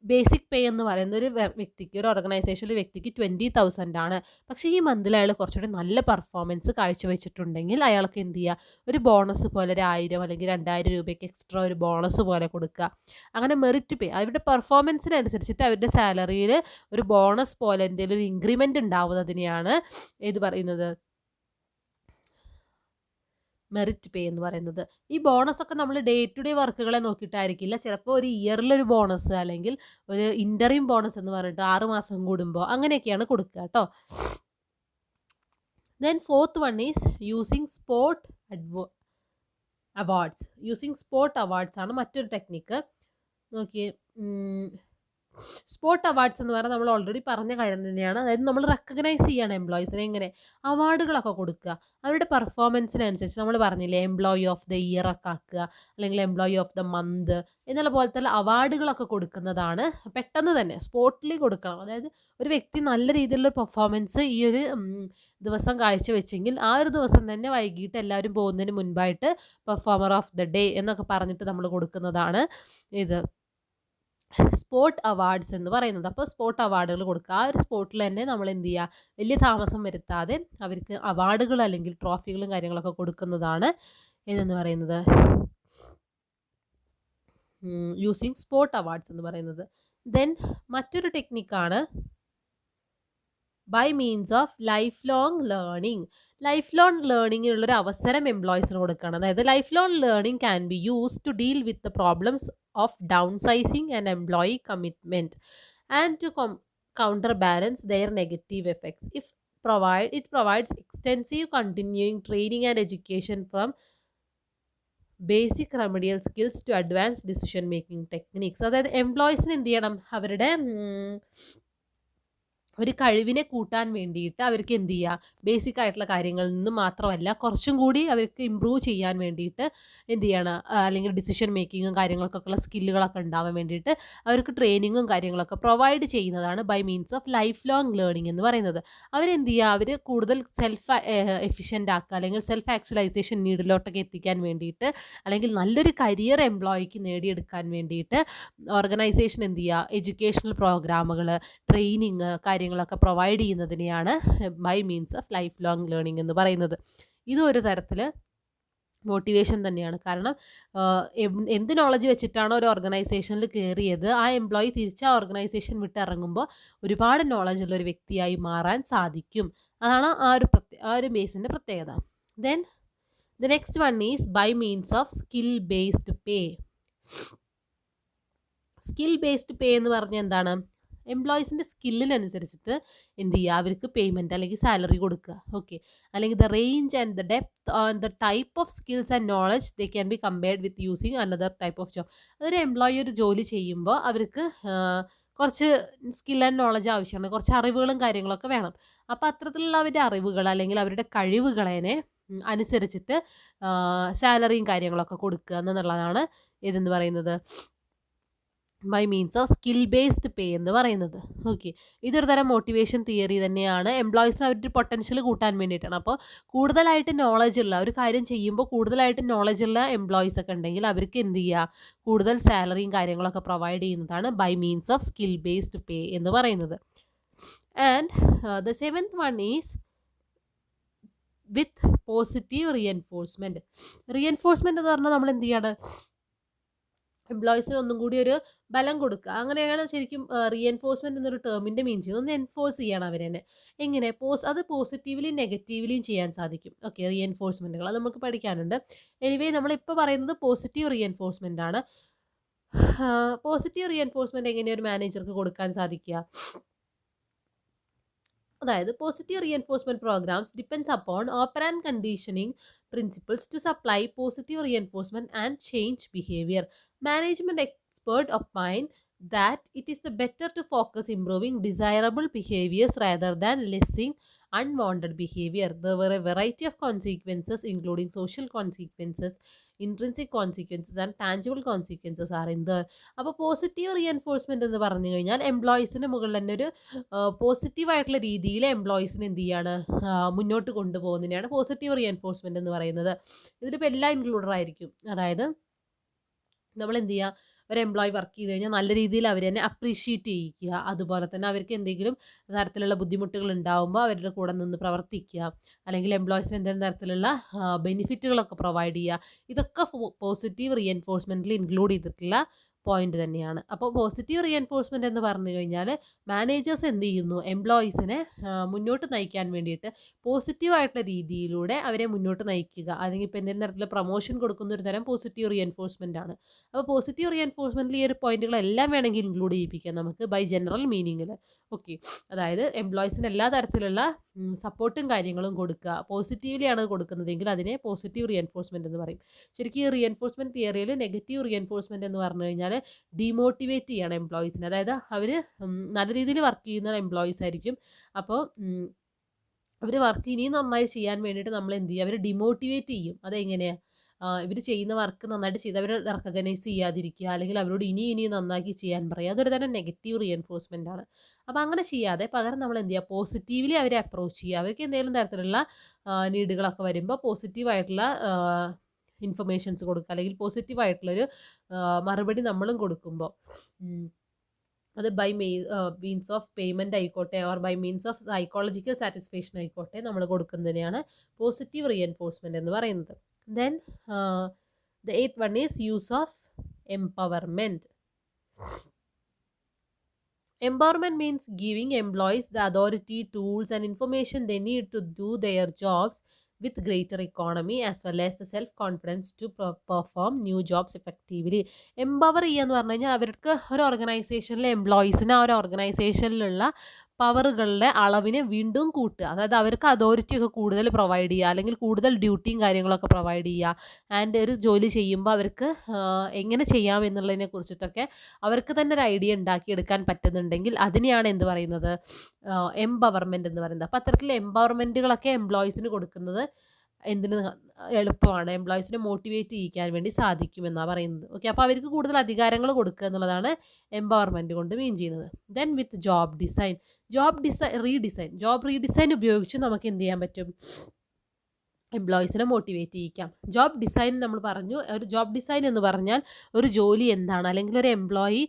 ബേസിക് പേ എന്ന് പറയുന്ന ഒരു വ്യക്തിക്ക്, ഒരു ഓർഗനൈസേഷനിലെ വ്യക്തിക്ക് 20,000 ആണ്. പക്ഷേ ഈ മന്തിൽ അയാൾ കുറച്ചുകൂടി നല്ല പെർഫോമൻസ് കാഴ്ചവെച്ചിട്ടുണ്ടെങ്കിൽ അയാൾക്ക് എന്ത് ചെയ്യുക, ഒരു ബോണസ് പോലെ ഒരു 1000 അല്ലെങ്കിൽ 2000 രൂപയ്ക്ക് എക്സ്ട്രാ ഒരു ബോണസ് പോലെ കൊടുക്കുക. അങ്ങനെ മെറിറ്റ് പേ, അവരുടെ പെർഫോമൻസിനനുസരിച്ചിട്ട് അവരുടെ സാലറിയിൽ ഒരു ബോണസ് പോലെ എന്തെങ്കിലും ഒരു ഇൻക്രിമെൻ്റ് ഉണ്ടാവുന്നതിനെയാണ് ഏത് പറയുന്നത്, മെറിറ്റ് പേ എന്ന് പറയുന്നത്. ഈ ബോണസ് ഒക്കെ നമ്മൾ ഡേ ടു ഡേ വർക്കുകളെ നോക്കിയിട്ടായിരിക്കില്ല, ചിലപ്പോൾ ഒരു ഇയറിലൊരു ബോണസ് അല്ലെങ്കിൽ ഒരു ഇൻ്ററിം ബോണസ് എന്ന് പറഞ്ഞിട്ട് 6 മാസം കൂടുമ്പോൾ അങ്ങനെയൊക്കെയാണ് കൊടുക്കുക കേട്ടോ. Then fourth one is using spot awards. Using spot awards ആണ് മറ്റൊരു ടെക്നിക്ക്. നോക്കിയേ, സ്പോട്ട് അവാർഡ്സ് എന്ന് പറഞ്ഞാൽ നമ്മൾ ഓൾറെഡി പറഞ്ഞ കാര്യം തന്നെയാണ്. അതായത് നമ്മൾ റെക്കഗ്നൈസ് ചെയ്യാണ് എംപ്ലോയീസിനെ, എങ്ങനെ അവാർഡുകളൊക്കെ കൊടുക്കുക അവരുടെ പെർഫോമൻസിനനുസരിച്ച്. നമ്മൾ പറഞ്ഞില്ലേ, എംപ്ലോയി ഓഫ് ദ ഇയർ ഒക്കെ ആക്കുക, അല്ലെങ്കിൽ എംപ്ലോയി ഓഫ് ദ മന്ത് എന്നുള്ള പോലത്തെ അവാർഡുകളൊക്കെ കൊടുക്കുന്നതാണ്. പെട്ടെന്ന് തന്നെ സ്പോട്ടിൽ കൊടുക്കണം. അതായത് ഒരു വ്യക്തി നല്ല രീതിയിലുള്ള പെർഫോമൻസ് ഈ ഒരു ദിവസം കാഴ്ചവെച്ചെങ്കിൽ ആ ഒരു ദിവസം തന്നെ വൈകിട്ട് എല്ലാവരും പോകുന്നതിന് മുൻപായിട്ട് പെർഫോമർ ഓഫ് ദ ഡേ എന്നൊക്കെ പറഞ്ഞിട്ട് നമ്മൾ കൊടുക്കുന്നതാണ് ഇത് സ്പോട്ട് അവാർഡ്സ് എന്ന് പറയുന്നത്. അപ്പോൾ സ്പോട്ട് അവാർഡുകൾ കൊടുക്കുക. ആ ഒരു സ്പോട്ടിൽ തന്നെ നമ്മൾ എന്ത് ചെയ്യുക, വലിയ താമസം വരുത്താതെ അവർക്ക് അവാർഡുകൾ അല്ലെങ്കിൽ ട്രോഫികളും കാര്യങ്ങളൊക്കെ കൊടുക്കുന്നതാണ് ഇതെന്ന് പറയുന്നത് യൂസിങ് സ്പോട്ട് അവാർഡ്സ് എന്ന് പറയുന്നത്. ദെൻ മറ്റൊരു ടെക്നിക്കാണ് by means of life long learning. Life long ലേണിങ്ങിനുള്ളൊരു അവസരം എംപ്ലോയീസിന് കൊടുക്കുകയാണ്. അതായത് life long learning can be use to deal with the problems of downsizing and employee commitment and to counterbalance their negative effects. It provides extensive continuing training and education from basic remedial skills to advanced decision making techniques. അതായത് എംപ്ലോയീസിന് എന്ത് ചെയ്യണം, അവരുടെ ഒരു കഴിവിനെ കൂട്ടാൻ വേണ്ടിയിട്ട് അവർക്ക് എന്ത് ചെയ്യുക, ബേസിക് ആയിട്ടുള്ള കാര്യങ്ങളിൽ നിന്ന് മാത്രമല്ല കുറച്ചും കൂടി അവർക്ക് ഇമ്പ്രൂവ് ചെയ്യാൻ വേണ്ടിയിട്ട് എന്ത് ചെയ്യണം, അല്ലെങ്കിൽ ഡിസിഷൻ മേക്കിങ്ങും കാര്യങ്ങൾക്കൊക്കെ ഉള്ള സ്കില്ലുകളൊക്കെ ഉണ്ടാവാൻ വേണ്ടിയിട്ട് അവർക്ക് ട്രെയിനിങ്ങും കാര്യങ്ങളൊക്കെ പ്രൊവൈഡ് ചെയ്യുന്നതാണ് by means of life long learning എന്ന് പറയുന്നത്. അവരെന്ത് ചെയ്യുക, അവർ കൂടുതൽ സെൽഫ് എഫിഷ്യൻ്റ് ആക്കുക, അല്ലെങ്കിൽ സെൽഫ് ആക്ച്വലൈസേഷൻ നീഡിലോട്ടൊക്കെ എത്തിക്കാൻ വേണ്ടിയിട്ട്, അല്ലെങ്കിൽ നല്ലൊരു കരിയർ എംപ്ലോയിക്ക് നേടിയെടുക്കാൻ വേണ്ടിയിട്ട് ഓർഗനൈസേഷൻ എന്ത് ചെയ്യുക, എഡ്യൂക്കേഷണൽ പ്രോഗ്രാമുകൾ, ട്രെയിനിങ് കാര്യങ്ങളൊക്കെ പ്രൊവൈഡ് ചെയ്യുന്നതിനെയാണ് by means of life long learning എന്ന് പറയുന്നത്. ഇതും ഒരു തരത്തിൽ മോട്ടിവേഷൻ തന്നെയാണ്. കാരണം എന്ത് നോളജ് വെച്ചിട്ടാണോ ഒരു ഓർഗനൈസേഷനിൽ കയറിയത്, ആ എംപ്ലോയി തിരിച്ച് ആ ഓർഗനൈസേഷൻ വിട്ടിറങ്ങുമ്പോൾ ഒരുപാട് നോളജ് ഉള്ള ഒരു വ്യക്തിയായി മാറാൻ സാധിക്കും. അതാണ് ആ ഒരു ബേസിൻ്റെ പ്രത്യേകത. Then the next one is by means of skill based pay. Skill based pay എന്ന് പറഞ്ഞാൽ എന്താണ്, എംപ്ലോയീസിൻ്റെ സ്കില്ലിനനുസരിച്ചിട്ട് എന്ത് ചെയ്യുക, അവർക്ക് പേയ്മെൻറ്റ് അല്ലെങ്കിൽ സാലറി കൊടുക്കുക. ഓക്കെ, അല്ലെങ്കിൽ the range and the depth and the type of skills and knowledge they can be compared with using another type of job. അതൊരു എംപ്ലോയി ഒരു ജോലി ചെയ്യുമ്പോൾ അവർക്ക് കുറച്ച് സ്കിൽ ആൻഡ് നോളജ് ആവശ്യമാണ്, കുറച്ച് അറിവുകളും കാര്യങ്ങളൊക്കെ വേണം. അപ്പോൾ അത്തരത്തിലുള്ള അവരുടെ അറിവുകൾ അല്ലെങ്കിൽ അവരുടെ കഴിവുകളെ അനുസരിച്ചിട്ട് സാലറിയും കാര്യങ്ങളൊക്കെ കൊടുക്കുക എന്നുള്ളതാണ് ഇതെന്ന് പറയുന്നത് by means of skill based pay എന്ന് പറയുന്നത്. ഓക്കെ, ഇതൊരു തരം മോട്ടിവേഷൻ തിയറി തന്നെയാണ്. എംപ്ലോയീസിന് അവരുടെ പൊട്ടൻഷ്യൽ കൂട്ടാൻ വേണ്ടിയിട്ടാണ്. അപ്പോൾ കൂടുതലായിട്ട് നോളജ് ഉള്ള ഒരു കാര്യം ചെയ്യുമ്പോൾ കൂടുതലായിട്ട് നോളജ് ഉള്ള എംപ്ലോയീസ് ഒക്കെ ഉണ്ടെങ്കിൽ അവർക്ക് എന്ത് ചെയ്യുക, കൂടുതൽ സാലറിയും കാര്യങ്ങളൊക്കെ പ്രൊവൈഡ് ചെയ്യുന്നതാണ് by means of skill based pay എന്ന് പറയുന്നത്. And the seventh one is with positive reinforcement. Reinforcement എന്ന് പറഞ്ഞാൽ നമ്മൾ എന്ത് ചെയ്യാണ്, എംപ്ലോയീസിന് ഒന്നും കൂടി ഒരു ബലം കൊടുക്കുക. അങ്ങനെയാണ് ശരിക്കും റീഎൻഫോഴ്സ്മെൻറ്റ് എന്നൊരു ടേമിൻ്റെ മീൻ ചെയ്യുന്നത്. ഒന്ന് എൻഫോഴ്സ് ചെയ്യണം അവരെന്നെ. എങ്ങനെ അത് പോസിറ്റീവ്ലിയും നെഗറ്റീവ്ലിയും ചെയ്യാൻ സാധിക്കും. ഓക്കെ, റീഎൻഫോഴ്സ്മെൻറ്റുകൾ അത് നമുക്ക് പഠിക്കാനുണ്ട്. എനിവേ നമ്മളിപ്പോൾ പറയുന്നത് പോസിറ്റീവ് റീഎൻഫോഴ്സ്മെൻ്റ് ആണ്. പോസിറ്റീവ് റീഎൻഫോഴ്സ്മെൻറ്റ് എങ്ങനെയാണ് ഒരു മാനേജർക്ക് കൊടുക്കാൻ സാധിക്കുക, അതായത് positive reinforcement programs depends upon operant conditioning principles to supply positive reinforcement and change behavior. Management expert opine that it is better to focus improving desirable behaviors rather than lessing unwanted behavior. There were a variety of consequences including social consequences, intrinsic consequences and tangible consequences are in there. അപ്പോൾ positive reinforcement എന്ന് പറഞ്ഞു കഴിഞ്ഞാൽ എംപ്ലോയീസിന് മുകളിൽ തന്നെ ഒരു പോസിറ്റീവായിട്ടുള്ള രീതിയിൽ എംപ്ലോയീസിന് എന്ത് ചെയ്യാണ്, മുന്നോട്ട് കൊണ്ടുപോകുന്നതിനാണ് പോസിറ്റീവ് റീഎൻഫോഴ്സ്മെൻറ്റ് എന്ന് പറയുന്നത്. ഇതിലിപ്പോൾ എല്ലാം ഇൻക്ലൂഡഡ് ആയിരിക്കും. അതായത് നമ്മൾ എന്ത് ചെയ്യുക, ഒരു എംപ്ലോയി വർക്ക് ചെയ്ത് കഴിഞ്ഞാൽ നല്ല രീതിയിൽ അവർ തന്നെ അപ്രീഷിയേറ്റ് ചെയ്യിക്കുക. അതുപോലെ തന്നെ അവർക്ക് എന്തെങ്കിലും തരത്തിലുള്ള ബുദ്ധിമുട്ടുകൾ ഉണ്ടാകുമ്പോൾ അവരുടെ കൂടെ നിന്ന് പ്രവർത്തിക്കുക, അല്ലെങ്കിൽ എംപ്ലോയീസിന് എന്തെങ്കിലും തരത്തിലുള്ള ബെനിഫിറ്റുകളൊക്കെ പ്രൊവൈഡ് ചെയ്യുക. ഇതൊക്കെ പോസിറ്റീവ് റീഎൻഫോഴ്സ്മെൻറ്റിൽ ഇൻക്ലൂഡ് ചെയ്തിട്ടുള്ള പോയിന്റ് തന്നെയാണ്. അപ്പോൾ പോസിറ്റീവ് റീഎൻഫോഴ്സ്മെൻറ്റ് എന്ന് പറഞ്ഞു കഴിഞ്ഞാൽ മാനേജേഴ്സ് എന്ത് ചെയ്യുന്നു, എംപ്ലോയീസിനെ മുന്നോട്ട് നയിക്കാൻ വേണ്ടിയിട്ട് പോസിറ്റീവായിട്ടുള്ള രീതിയിലൂടെ അവരെ മുന്നോട്ട് നയിക്കുക. അല്ലെങ്കിൽ ഇപ്പോൾ എന്തെങ്കിലും തരത്തിലുള്ള പ്രൊമോഷൻ കൊടുക്കുന്ന ഒരു തരം പോസിറ്റീവ് റീഎൻഫോഴ്സ്മെൻ്റ് ആണ്. അപ്പോൾ പോസിറ്റീവ് റീഎൻഫോഴ്സ്മെൻറ്റിൽ ഈ ഒരു പോയിന്റുകളെല്ലാം വേണമെങ്കിൽ ഇൻക്ലൂഡ് ചെയ്യിപ്പിക്കാം നമുക്ക് ബൈ ജനറൽ മീനിങ്ങിൽ. ഓക്കെ, അതായത് എംപ്ലോയീസിന് എല്ലാ തരത്തിലുള്ള സപ്പോർട്ടും കാര്യങ്ങളും കൊടുക്കുക. പോസിറ്റീവ്ലി ആണ് കൊടുക്കുന്നതെങ്കിൽ അതിനെ പോസിറ്റീവ് റീഎൻഫോഴ്സ്മെൻറ്റ് എന്ന് പറയും. ശരിക്കും ഈ റീഎൻഫോഴ്സ്മെൻറ്റ് തിയറിയിൽ നെഗറ്റീവ് റീഎൻഫോഴ്സ്മെൻറ്റ് എന്ന് പറഞ്ഞു കഴിഞ്ഞാൽ ഡീമോട്ടിവേറ്റ് ചെയ്യണം എംപ്ലോയീസിനെ. അതായത് അവർ നല്ല രീതിയിൽ വർക്ക് ചെയ്യുന്ന എംപ്ലോയീസ് ആയിരിക്കും. അപ്പോൾ അവർ വർക്ക് ഇനിയും നന്നായി ചെയ്യാൻ വേണ്ടിയിട്ട് നമ്മൾ എന്ത് ചെയ്യും, അവർ ഡിമോട്ടിവേറ്റ് ചെയ്യും. അതെങ്ങനെയാണ്, ഇവർ ചെയ്യുന്ന വർക്ക് നന്നായിട്ട് ചെയ്ത് അവർ റെക്കഗ്നൈസ് ചെയ്യാതിരിക്കുക, അല്ലെങ്കിൽ അവരോട് ഇനിയും നന്നാക്കി ചെയ്യാൻ പറയുക. അതൊരു തരം നെഗറ്റീവ് റീഎൻഫോഴ്സ്മെൻ്റ് ആണ്. അപ്പോൾ അങ്ങനെ ചെയ്യാതെ പകരം നമ്മൾ എന്ത് ചെയ്യുക, പോസിറ്റീവ്ലി അവരെ അപ്രോച്ച് ചെയ്യുക. അവർക്ക് എന്തെങ്കിലും തരത്തിലുള്ള നീഡുകളൊക്കെ വരുമ്പോൾ പോസിറ്റീവായിട്ടുള്ള ഇൻഫർമേഷൻസ് കൊടുക്കുക, അല്ലെങ്കിൽ പോസിറ്റീവായിട്ടുള്ളൊരു മറുപടി നമ്മളും കൊടുക്കുമ്പോൾ അത് ബൈ മീൻസ് ഓഫ് പേയ്മെൻറ്റ് ആയിക്കോട്ടെ or by means of psychological satisfaction ആയിക്കോട്ടെ നമ്മൾ കൊടുക്കുന്നതിനെയാണ് പോസിറ്റീവ് റീഎൻഫോഴ്സ്മെൻറ്റ് എന്ന് പറയുന്നത്. Then the 8th one is use of empowerment. Empowerment means giving employees the authority, tools and information they need to do their jobs with greater economy as well as the self-confidence to perform new jobs effectively. Empower ചെയ്യുക എന്ന് പറഞ്ഞു കഴിഞ്ഞാൽ അവർക്ക് ഒരു ഓർഗനൈസേഷനിലെ എംപ്ലോയീസിന് ആ ഒരു ഓർഗനൈസേഷനിലുള്ള പവറുകളുടെ അളവിനെ വീണ്ടും കൂട്ടുക. അതായത് അവർക്ക് അതോറിറ്റി ഒക്കെ കൂടുതൽ പ്രൊവൈഡ് ചെയ്യുക, അല്ലെങ്കിൽ കൂടുതൽ ഡ്യൂട്ടിയും കാര്യങ്ങളൊക്കെ പ്രൊവൈഡ് ചെയ്യുക. ആൻഡ് ഒരു ജോലി ചെയ്യുമ്പോൾ അവർക്ക് എങ്ങനെ ചെയ്യാം എന്നുള്ളതിനെ കുറിച്ചിട്ടൊക്കെ അവർക്ക് തന്നെ ഒരു ഐഡിയ ഉണ്ടാക്കിയെടുക്കാൻ പറ്റുന്നുണ്ടെങ്കിൽ അതിനെയാണ് എന്ത് പറയുന്നത്, എംപവർമെൻറ്റ് എന്ന് പറയുന്നത്. അപ്പോൾ അത്തരത്തിലുള്ള എംപവർമെൻറ്റുകളൊക്കെ എംപ്ലോയീസിന് കൊടുക്കുന്നത് എന്തിന് എളുപ്പമാണ്, എംപ്ലോയീസിനെ മോട്ടിവേറ്റ് ചെയ്യിക്കാൻ വേണ്ടി സാധിക്കുമെന്നാണ് പറയുന്നത്. ഓക്കെ, അപ്പോൾ അവർക്ക് കൂടുതൽ അധികാരങ്ങൾ കൊടുക്കുക എന്നുള്ളതാണ് എംപവർമെൻറ്റ് കൊണ്ട് മീൻ ചെയ്യുന്നത്. ദെൻ വിത്ത് ജോബ് റീഡിസൈൻ ഉപയോഗിച്ച് നമുക്ക് എന്ത് ചെയ്യാൻ പറ്റും, എംപ്ലോയീസിനെ മോട്ടിവേറ്റ് ചെയ്യിക്കാം. ജോബ് ഡിസൈൻ നമ്മൾ പറഞ്ഞു. ഒരു ജോബ് ഡിസൈൻ എന്ന് പറഞ്ഞാൽ ഒരു ജോലി എന്താണ്, അല്ലെങ്കിൽ ഒരു എംപ്ലോയി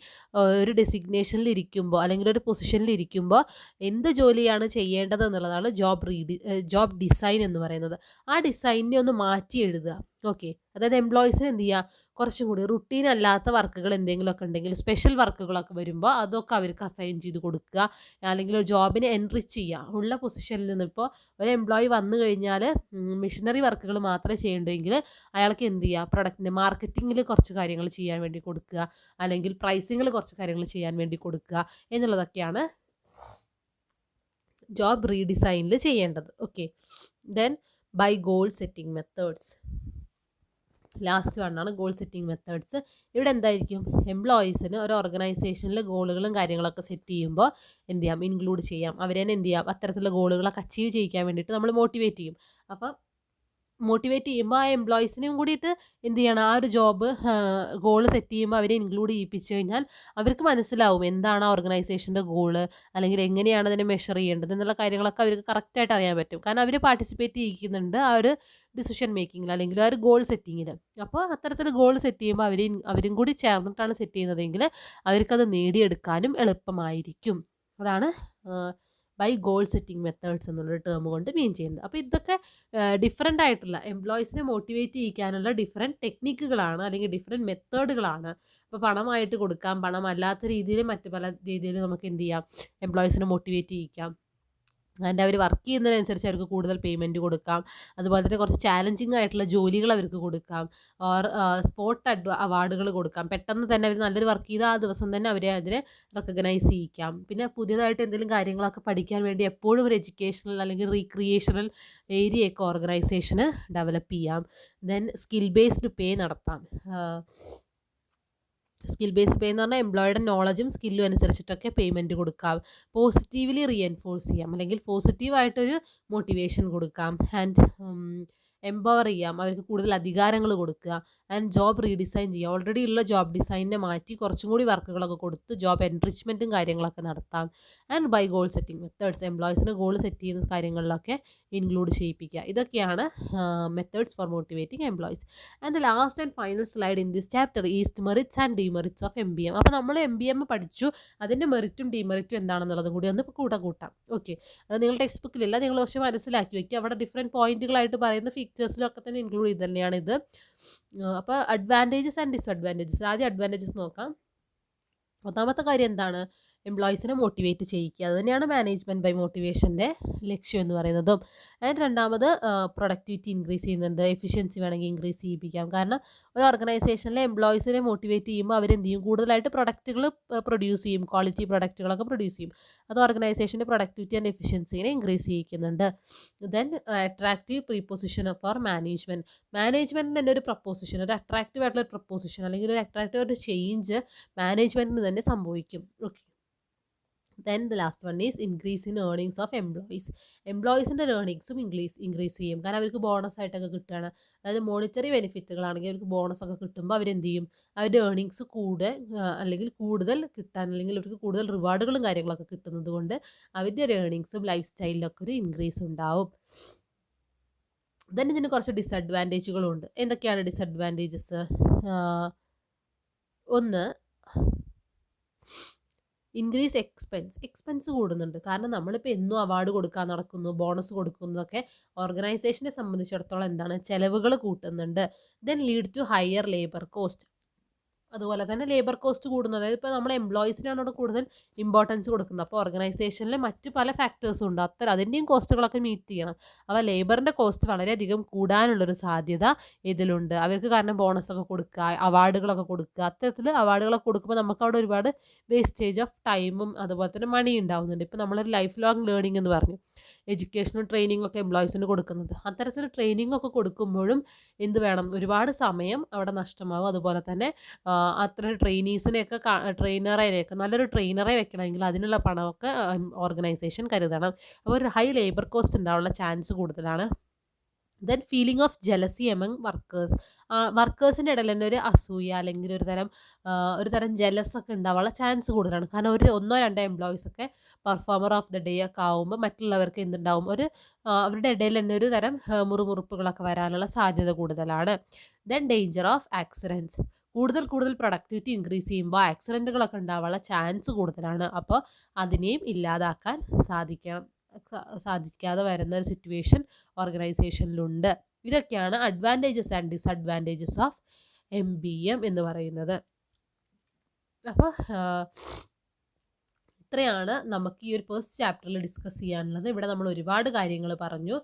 ഒരു ഡെസിഗ്നേഷനിൽ ഇരിക്കുമ്പോൾ അല്ലെങ്കിൽ ഒരു പൊസിഷനിൽ ഇരിക്കുമ്പോൾ എന്ത് ജോലിയാണ് ചെയ്യേണ്ടത് എന്നുള്ളതാണ് ജോബ് ഡിസൈൻ എന്ന് പറയുന്നത്. ആ ഡിസൈനിനെ ഒന്ന് മാറ്റി എഴുതുക. ഓക്കെ, അതായത് എംപ്ലോയീസിന് എന്ത് ചെയ്യുക, കുറച്ചും കൂടി റുട്ടീൻ അല്ലാത്ത വർക്കുകൾ എന്തെങ്കിലുമൊക്കെ ഉണ്ടെങ്കിൽ, സ്പെഷ്യൽ വർക്കുകളൊക്കെ വരുമ്പോൾ അതൊക്കെ അവർക്ക് അസൈൻ ചെയ്ത് കൊടുക്കുക, അല്ലെങ്കിൽ ഒരു ജോബിനെ എൻറിച്ച് ചെയ്യുക. ഉള്ള പൊസിഷനിൽ നിന്ന് ഇപ്പോൾ ഒരു എംപ്ലോയി വന്നു കഴിഞ്ഞാൽ മെഷീനറി വർക്കുകൾ മാത്രമേ ചെയ്യേണ്ടെങ്കിൽ അയാൾക്ക് എന്ത് ചെയ്യുക, പ്രൊഡക്റ്റിൻ്റെ മാർക്കറ്റിങ്ങിൽ കുറച്ച് കാര്യങ്ങൾ ചെയ്യാൻ വേണ്ടി കൊടുക്കുക, അല്ലെങ്കിൽ പ്രൈസിങ്ങിൽ കുറച്ച് കാര്യങ്ങൾ ചെയ്യാൻ വേണ്ടി കൊടുക്കുക എന്നുള്ളതൊക്കെയാണ് ജോബ് റീഡിസൈനിൽ ചെയ്യേണ്ടത്. Okay, then by goal setting methods. Last വണ്ണാണ് ഗോൾ സെറ്റിംഗ് മെത്തേഡ്സ്. ഇവിടെ എന്തായിരിക്കും, എംപ്ലോയീസിന് ഒരു ഓർഗനൈസേഷനിൽ ഗോളുകളും കാര്യങ്ങളൊക്കെ സെറ്റ് ചെയ്യുമ്പോൾ എന്ത് ചെയ്യാം, ഇൻക്ലൂഡ് ചെയ്യാം. അവരെ എന്ത് ചെയ്യാം, അത്തരത്തിലുള്ള ഗോളുകളൊക്കെ അച്ചീവ് ചെയ്യിക്കാൻ വേണ്ടിയിട്ട് നമ്മൾ മോട്ടിവേറ്റ് ചെയ്യും. അപ്പം മോട്ടിവേറ്റ് ചെയ്യുമ്പോൾ ആ എംപ്ലോയീസിനെയും കൂടിയിട്ട് എന്ത് ചെയ്യണം, ആ ഒരു ജോബ് ഗോൾ സെറ്റ് ചെയ്യുമ്പോൾ അവരെ ഇൻക്ലൂഡ് ചെയ്യിപ്പിച്ച് കഴിഞ്ഞാൽ അവർക്ക് മനസ്സിലാവും എന്താണ് ആ ഓർഗനൈസേഷൻ്റെ ഗോള്, അല്ലെങ്കിൽ എങ്ങനെയാണ് അതിനെ മെഷർ ചെയ്യേണ്ടത് എന്നുള്ള കാര്യങ്ങളൊക്കെ അവർക്ക് കറക്റ്റായിട്ട് അറിയാൻ പറ്റും. കാരണം അവർ പാർട്ടിസിപ്പേറ്റ് ചെയ്യിക്കുന്നുണ്ട് ആ ഒരു ഡിസിഷൻ മേക്കിങ്ങിൽ, അല്ലെങ്കിൽ ആ ഒരു ഗോൾ സെറ്റിങ്ങിൽ. അപ്പോൾ അത്തരത്തിൽ ഗോൾ സെറ്റ് ചെയ്യുമ്പോൾ അവരും കൂടി ചേർന്നിട്ടാണ് സെറ്റ് ചെയ്യുന്നതെങ്കിൽ അവർക്കത് നേടിയെടുക്കാനും എളുപ്പമായിരിക്കും. അതാണ് ബൈ ഗോൾ സെറ്റിംഗ് മെത്തേഡ്സ് എന്നുള്ളൊരു ടേം കൊണ്ട് മീൻ ചെയ്യുന്നത്. അപ്പോൾ ഇതൊക്കെ ഡിഫറെൻ്റ് ആയിട്ടുള്ള എംപ്ലോയീസിനെ മോട്ടിവേറ്റ് ചെയ്യിക്കാനുള്ള ഡിഫറെൻറ്റ് ടെക്നിക്കുകളാണ്, അല്ലെങ്കിൽ ഡിഫറെൻറ്റ് മെത്തേഡുകളാണ്. ഇപ്പോൾ പണമായിട്ട് കൊടുക്കാം, പണമല്ലാത്ത രീതിയിൽ മറ്റ് പല രീതിയിൽ നമുക്ക് എന്ത് ചെയ്യാം, എംപ്ലോയീസിനെ മോട്ടിവേറ്റ് ചെയ്യിക്കാം. ആൻഡ് അവർ വർക്ക് ചെയ്യുന്നതിനനുസരിച്ച് അവർക്ക് കൂടുതൽ പേയ്മെൻറ്റ് കൊടുക്കാം. അതുപോലെ തന്നെ കുറച്ച് ചാലഞ്ചിങ് ആയിട്ടുള്ള ജോലികൾ അവർക്ക് കൊടുക്കാം, ഓർ സ്പോട്ട് അവാർഡുകൾ കൊടുക്കാം. പെട്ടെന്ന് തന്നെ അവർ നല്ലൊരു വർക്ക് ചെയ്ത് ആ ദിവസം തന്നെ അവരെ അതിനെ റെക്കഗ്നൈസ് ചെയ്യിക്കാം. പിന്നെ പുതിയതായിട്ട് എന്തെങ്കിലും കാര്യങ്ങളൊക്കെ പഠിക്കാൻ വേണ്ടി എപ്പോഴും ഒരു എഡ്യൂക്കേഷണൽ അല്ലെങ്കിൽ റീക്രിയേഷണൽ ഏരിയയൊക്കെ ഓർഗനൈസേഷന് ഡെവലപ്പ് ചെയ്യാം. ദെൻ സ്കിൽ ബേസ്ഡ് പേ നടത്താം. സ്കിൽ ബേസ്ഡ് പേ എന്ന് പറഞ്ഞാൽ എംപ്ലോയിയുടെ നോളജും സ്കില്ലും അനുസരിച്ചിട്ടൊക്കെ പേയ്മെൻറ്റ് കൊടുക്കാം. പോസിറ്റീവ്ലി റീഎൻഫോഴ്സ് ചെയ്യാം, അല്ലെങ്കിൽ പോസിറ്റീവായിട്ടൊരു മോട്ടിവേഷൻ കൊടുക്കാം. ആൻഡ് എംപവർ ചെയ്യാം, അവർക്ക് കൂടുതൽ അധികാരങ്ങൾ കൊടുക്കുക. ആൻഡ് ജോബ് റീഡിസൈൻ ചെയ്യുക, ഓൾറെഡി ഉള്ള ജോബ് ഡിസൈനിനെ മാറ്റി കുറച്ചും കൂടി വർക്കുകളൊക്കെ കൊടുത്ത് ജോബ് എൻറിച്ച്മെൻറ്റും കാര്യങ്ങളൊക്കെ നടത്താം. And by goal setting methods, എംപ്ലോയീസിന് ഗോൾ സെറ്റ് ചെയ്യുന്ന കാര്യങ്ങളിലൊക്കെ ഇൻക്ലൂഡ് ചെയ്യിപ്പിക്കുക. ഇതൊക്കെയാണ് methods for motivating employees. And the last and final slide in this chapter is merits and demerits of MBM. അപ്പോൾ നമ്മൾ MBM പഠിച്ചു, അതിൻ്റെ മെറിറ്റും ഡിമെറിറ്റും എന്താണെന്നുള്ളതും കൂടി ഒന്ന് കൂട്ടാം. ഓക്കെ, അത് നിങ്ങൾ ടെക്സ്റ്റ് ബുക്കിലില്ല, നിങ്ങൾ പക്ഷേ മനസ്സിലാക്കി വയ്ക്കുക. അവിടെ ഡിഫറെൻറ്റ് പോയിന്റുകളായിട്ട് പറയുന്ന ഫീച്ചേഴ്സിലൊക്കെ തന്നെ ഇൻക്ലൂഡ് ചെയ്ത് തന്നെയാണ് ഇത്. അപ്പോൾ അഡ്വാൻറ്റേജസ് ആൻഡ് ഡിസ്അഡ്വാൻറ്റേജസ്. ആദ്യം അഡ്വാൻറ്റേജസ് നോക്കാം. ഒന്നാമത്തെ കാര്യം എന്താണ്, എംപ്ലോയീസിനെ മോട്ടിവേറ്റ് ചെയ്യിക്കുക. അത് തന്നെയാണ് മാനേജ്മെൻറ്റ് ബൈ മോട്ടിവേഷൻ്റെ ലക്ഷ്യം എന്ന് പറയുന്നതും. ആൻഡ് രണ്ടാമത് പ്രൊഡക്ടിവിറ്റി ഇൻക്രീസ് ചെയ്യുന്നുണ്ട്, എഫിഷ്യൻസി വേണമെങ്കിൽ ഇൻക്രീസ് ചെയ്യിപ്പിക്കാം. കാരണം ഒരു ഓർഗനൈസേഷനിലെ എംപ്ലോയീസിനെ മോട്ടിവേറ്റ് ചെയ്യുമ്പോൾ അവരെന്ത് ചെയ്യും, കൂടുതലായിട്ട് പ്രൊഡക്റ്റുകൾ പ്രൊഡ്യൂസ് ചെയ്യും, ക്വാളിറ്റി പ്രൊഡക്റ്റുകളൊക്കെ പ്രൊഡ്യൂസ് ചെയ്യും. അത് ഓർഗനൈസേഷൻ്റെ പ്രൊഡക്ടിവിറ്റി ആൻഡ് എഫിഷ്യൻസിനെ ഇൻക്രീസ് ചെയ്യിക്കുന്നുണ്ട്. ദെൻ അട്രാക്റ്റീവ് പ്രീപൊസിഷൻ ഫോർ മാനേജ്മെൻറ്റിന് തന്നെ ഒരു പ്രപ്പോസിഷൻ, ഒരു അട്രാക്റ്റീവ് ആയിട്ടുള്ള ഒരു പ്രപ്പോസിഷൻ, അല്ലെങ്കിൽ ഒരു അട്രാക്റ്റീവ് ആയിട്ട് ചേഞ്ച് മാനേജ്മെൻറ്റിന് തന്നെ സംഭവിക്കും. Okay, then the last one is increase in earnings of employees. എംപ്ലോയീസിൻ്റെ ഏർണിങ്സും ഇൻക്രീസ് ചെയ്യും. കാരണം അവർക്ക് ബോണസ് ആയിട്ടൊക്കെ കിട്ടുകയാണ്. അതായത് മോണിറ്ററി ബെനിഫിറ്റുകളാണെങ്കിൽ അവർക്ക് ബോണസ് ഒക്കെ കിട്ടുമ്പോൾ അവരെന്ത് ചെയ്യും, അവരുടെ ഏർണിങ്സ് അല്ലെങ്കിൽ കൂടുതൽ കിട്ടാൻ, അല്ലെങ്കിൽ അവർക്ക് കൂടുതൽ റിവാർഡുകളും കാര്യങ്ങളൊക്കെ കിട്ടുന്നത് കൊണ്ട് അവരുടെ ഒരു ഏർണിങ്സും ലൈഫ് സ്റ്റൈലിലൊക്കെ ഒരു ഇൻക്രീസ് ഉണ്ടാവും. ദെൻ ഇതിന് കുറച്ച് ഡിസഡ്വാൻറ്റേജുകളും ഉണ്ട്. എന്തൊക്കെയാണ് ഡിസഡ്വാൻറ്റേജസ്? ഒന്ന്, ഇൻക്രീസ് എക്സ്പെൻസ് കൂടുന്നുണ്ട്. കാരണം നമ്മളിപ്പോൾ എന്നും അവാർഡ് കൊടുക്കാൻ നടക്കുന്നു, ബോണസ് കൊടുക്കുന്നതൊക്കെ ഓർഗനൈസേഷനെ സംബന്ധിച്ചിടത്തോളം എന്താണ്, ചിലവുകൾ കൂട്ടുന്നുണ്ട്. Then lead to higher labour cost. അതുപോലെ തന്നെ ലേബർ കോസ്റ്റ് കൂടുന്നത്. അതായത് ഇപ്പോൾ നമ്മൾ എംപ്ലോയീസിനാണ് അവിടെ കൂടുതൽ ഇമ്പോർട്ടൻസ് കൊടുക്കുന്നത്. അപ്പോൾ ഓർഗനൈസേഷനിൽ മറ്റ് പല ഫാക്ടേഴ്സും ഉണ്ട്. അതിൻ്റെയും കോസ്റ്റുകളൊക്കെ മീറ്റ് ചെയ്യണം. അപ്പോൾ ലേബറിൻ്റെ കോസ്റ്റ് വളരെയധികം കൂടാനുള്ളൊരു സാധ്യത ഇതിലുണ്ട്. അവർക്ക് കാരണം ബോണസൊക്കെ കൊടുക്കുക, അവാർഡുകളൊക്കെ കൊടുക്കുക, അത്തരത്തിൽ അവാർഡുകളൊക്കെ കൊടുക്കുമ്പോൾ നമുക്ക് അവിടെ ഒരുപാട് വേസ്റ്റേജ് ഓഫ് ടൈമും അതുപോലെ തന്നെ മണി ഉണ്ടാവുന്നുണ്ട്. ഇപ്പോൾ നമ്മളൊരു ലൈഫ് ലോങ് ലേണിംഗ് എന്ന് പറഞ്ഞു, എഡ്യൂക്കേഷണൽ ട്രെയിനിങ് ഒക്കെ എംപ്ലോയീസിന് കൊടുക്കുന്നത്. അത്തരത്തിൽ ട്രെയിനിങ് ഒക്കെ കൊടുക്കുമ്പോഴും എന്ത് വേണം, ഒരുപാട് സമയം അവിടെ നഷ്ടമാവും. അതുപോലെ തന്നെ അത്ര ട്രെയിനീസിനെയൊക്കെ ട്രെയിനറേനെയൊക്കെ നല്ലൊരു ട്രെയിനറെ വെക്കണമെങ്കിൽ അതിനുള്ള പണമൊക്കെ ഓർഗനൈസേഷൻ കരുതണം. അപ്പോൾ ഒരു ഹൈ ലേബർ കോസ്റ്റ് ഉണ്ടാവാനുള്ള ചാൻസ് കൂടുതലാണ്. Then feeling of jealousy among workers. വർക്കേഴ്സിൻ്റെ ഇടയിൽ തന്നെ ഒരു അസൂയ അല്ലെങ്കിൽ ഒരു തരം ജലസ് ഒക്കെ ഉണ്ടാവാനുള്ള ചാൻസ് കൂടുതലാണ്. കാരണം ഒരു 1-2 എംപ്ലോയീസ് ഒക്കെ പെർഫോമർ ഓഫ് ദ ഡേ ഒക്കെ ആവുമ്പോൾ മറ്റുള്ളവർക്ക് എന്തുണ്ടാവും, അവരുടെ ഇടയിൽ തന്നെ ഒരു തരം മുറുമുറുപ്പുകളൊക്കെ വരാനുള്ള സാധ്യത കൂടുതലാണ്. Then danger of accidents. കൂടുതൽ പ്രൊഡക്ടിവിറ്റി ഇൻക്രീസ് ചെയ്യുമ്പോൾ ആക്സിഡൻറ്റുകളൊക്കെ ഉണ്ടാവാനുള്ള ചാൻസ് കൂടുതലാണ്. അപ്പോൾ അതിനെയും ഇല്ലാതാക്കാൻ സാധിക്കാതെ വരുന്ന ഒരു സിറ്റുവേഷൻ ഓർഗനൈസേഷനിലുണ്ട്. ഇതൊക്കെയാണ് advantages and disadvantages of MBM എന്ന് പറയുന്നത്. അപ്പോൾ ഇത്രയാണ് നമുക്ക് ഈ ഒരു ഫസ്റ്റ് ചാപ്റ്ററിൽ ഡിസ്കസ് ചെയ്യാനുള്ളത്. ഇവിടെ നമ്മൾ ഒരുപാട് കാര്യങ്ങൾ പറഞ്ഞു.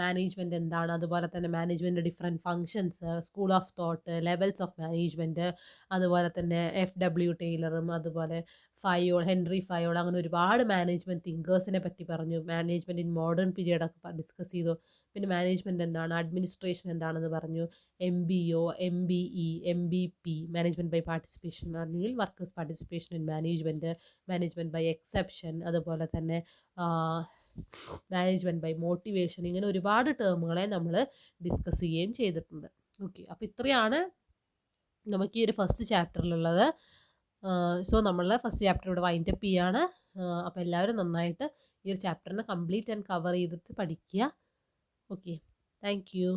മാനേജ്മെൻറ്റ് എന്താണ്, അതുപോലെ തന്നെ management different functions, school of thought, levels of management, അതുപോലെ തന്നെ FW ടൈലറും അതുപോലെ ഹെൻറി ഫയോൾ, അങ്ങനെ ഒരുപാട് മാനേജ്മെൻറ്റ് തിങ്കേഴ്സിനെ പറ്റി പറഞ്ഞു. മാനേജ്മെൻറ്റ് ഇൻ മോഡേൺ പീരിയഡൊക്കെ ഡിസ്കസ് ചെയ്തു. പിന്നെ മാനേജ്മെൻറ്റ് എന്താണ്, അഡ്മിനിസ്ട്രേഷൻ എന്താണെന്ന് പറഞ്ഞു. MBO, MBE, MBP, management by participation അല്ലെങ്കിൽ workers participation in management by exception, അതുപോലെ തന്നെ മാനേജ്മെൻറ്റ് ബൈ മോട്ടിവേഷൻ, ഇങ്ങനെ ഒരുപാട് ടേമുകളെ നമ്മൾ ഡിസ്കസ് ചെയ്യുകയും ചെയ്തിട്ടുണ്ട്. ഓക്കെ, അപ്പോൾ ഇത്രയാണ് നമുക്ക് ഈ ഒരു ഫസ്റ്റ് ചാപ്റ്ററിലുള്ളത്. സോ നമ്മൾ ഫസ്റ്റ് ചാപ്റ്റർ ഇവിടെ വൈൻഡപ്പ് ചെയ്യാണ്. അപ്പോൾ എല്ലാവരും നന്നായിട്ട് ഈ ഒരു ചാപ്റ്ററിനെ കംപ്ലീറ്റ് ആൻഡ് കവർ ചെയ്തിട്ട് പഠിക്കുക. Okay, thank you.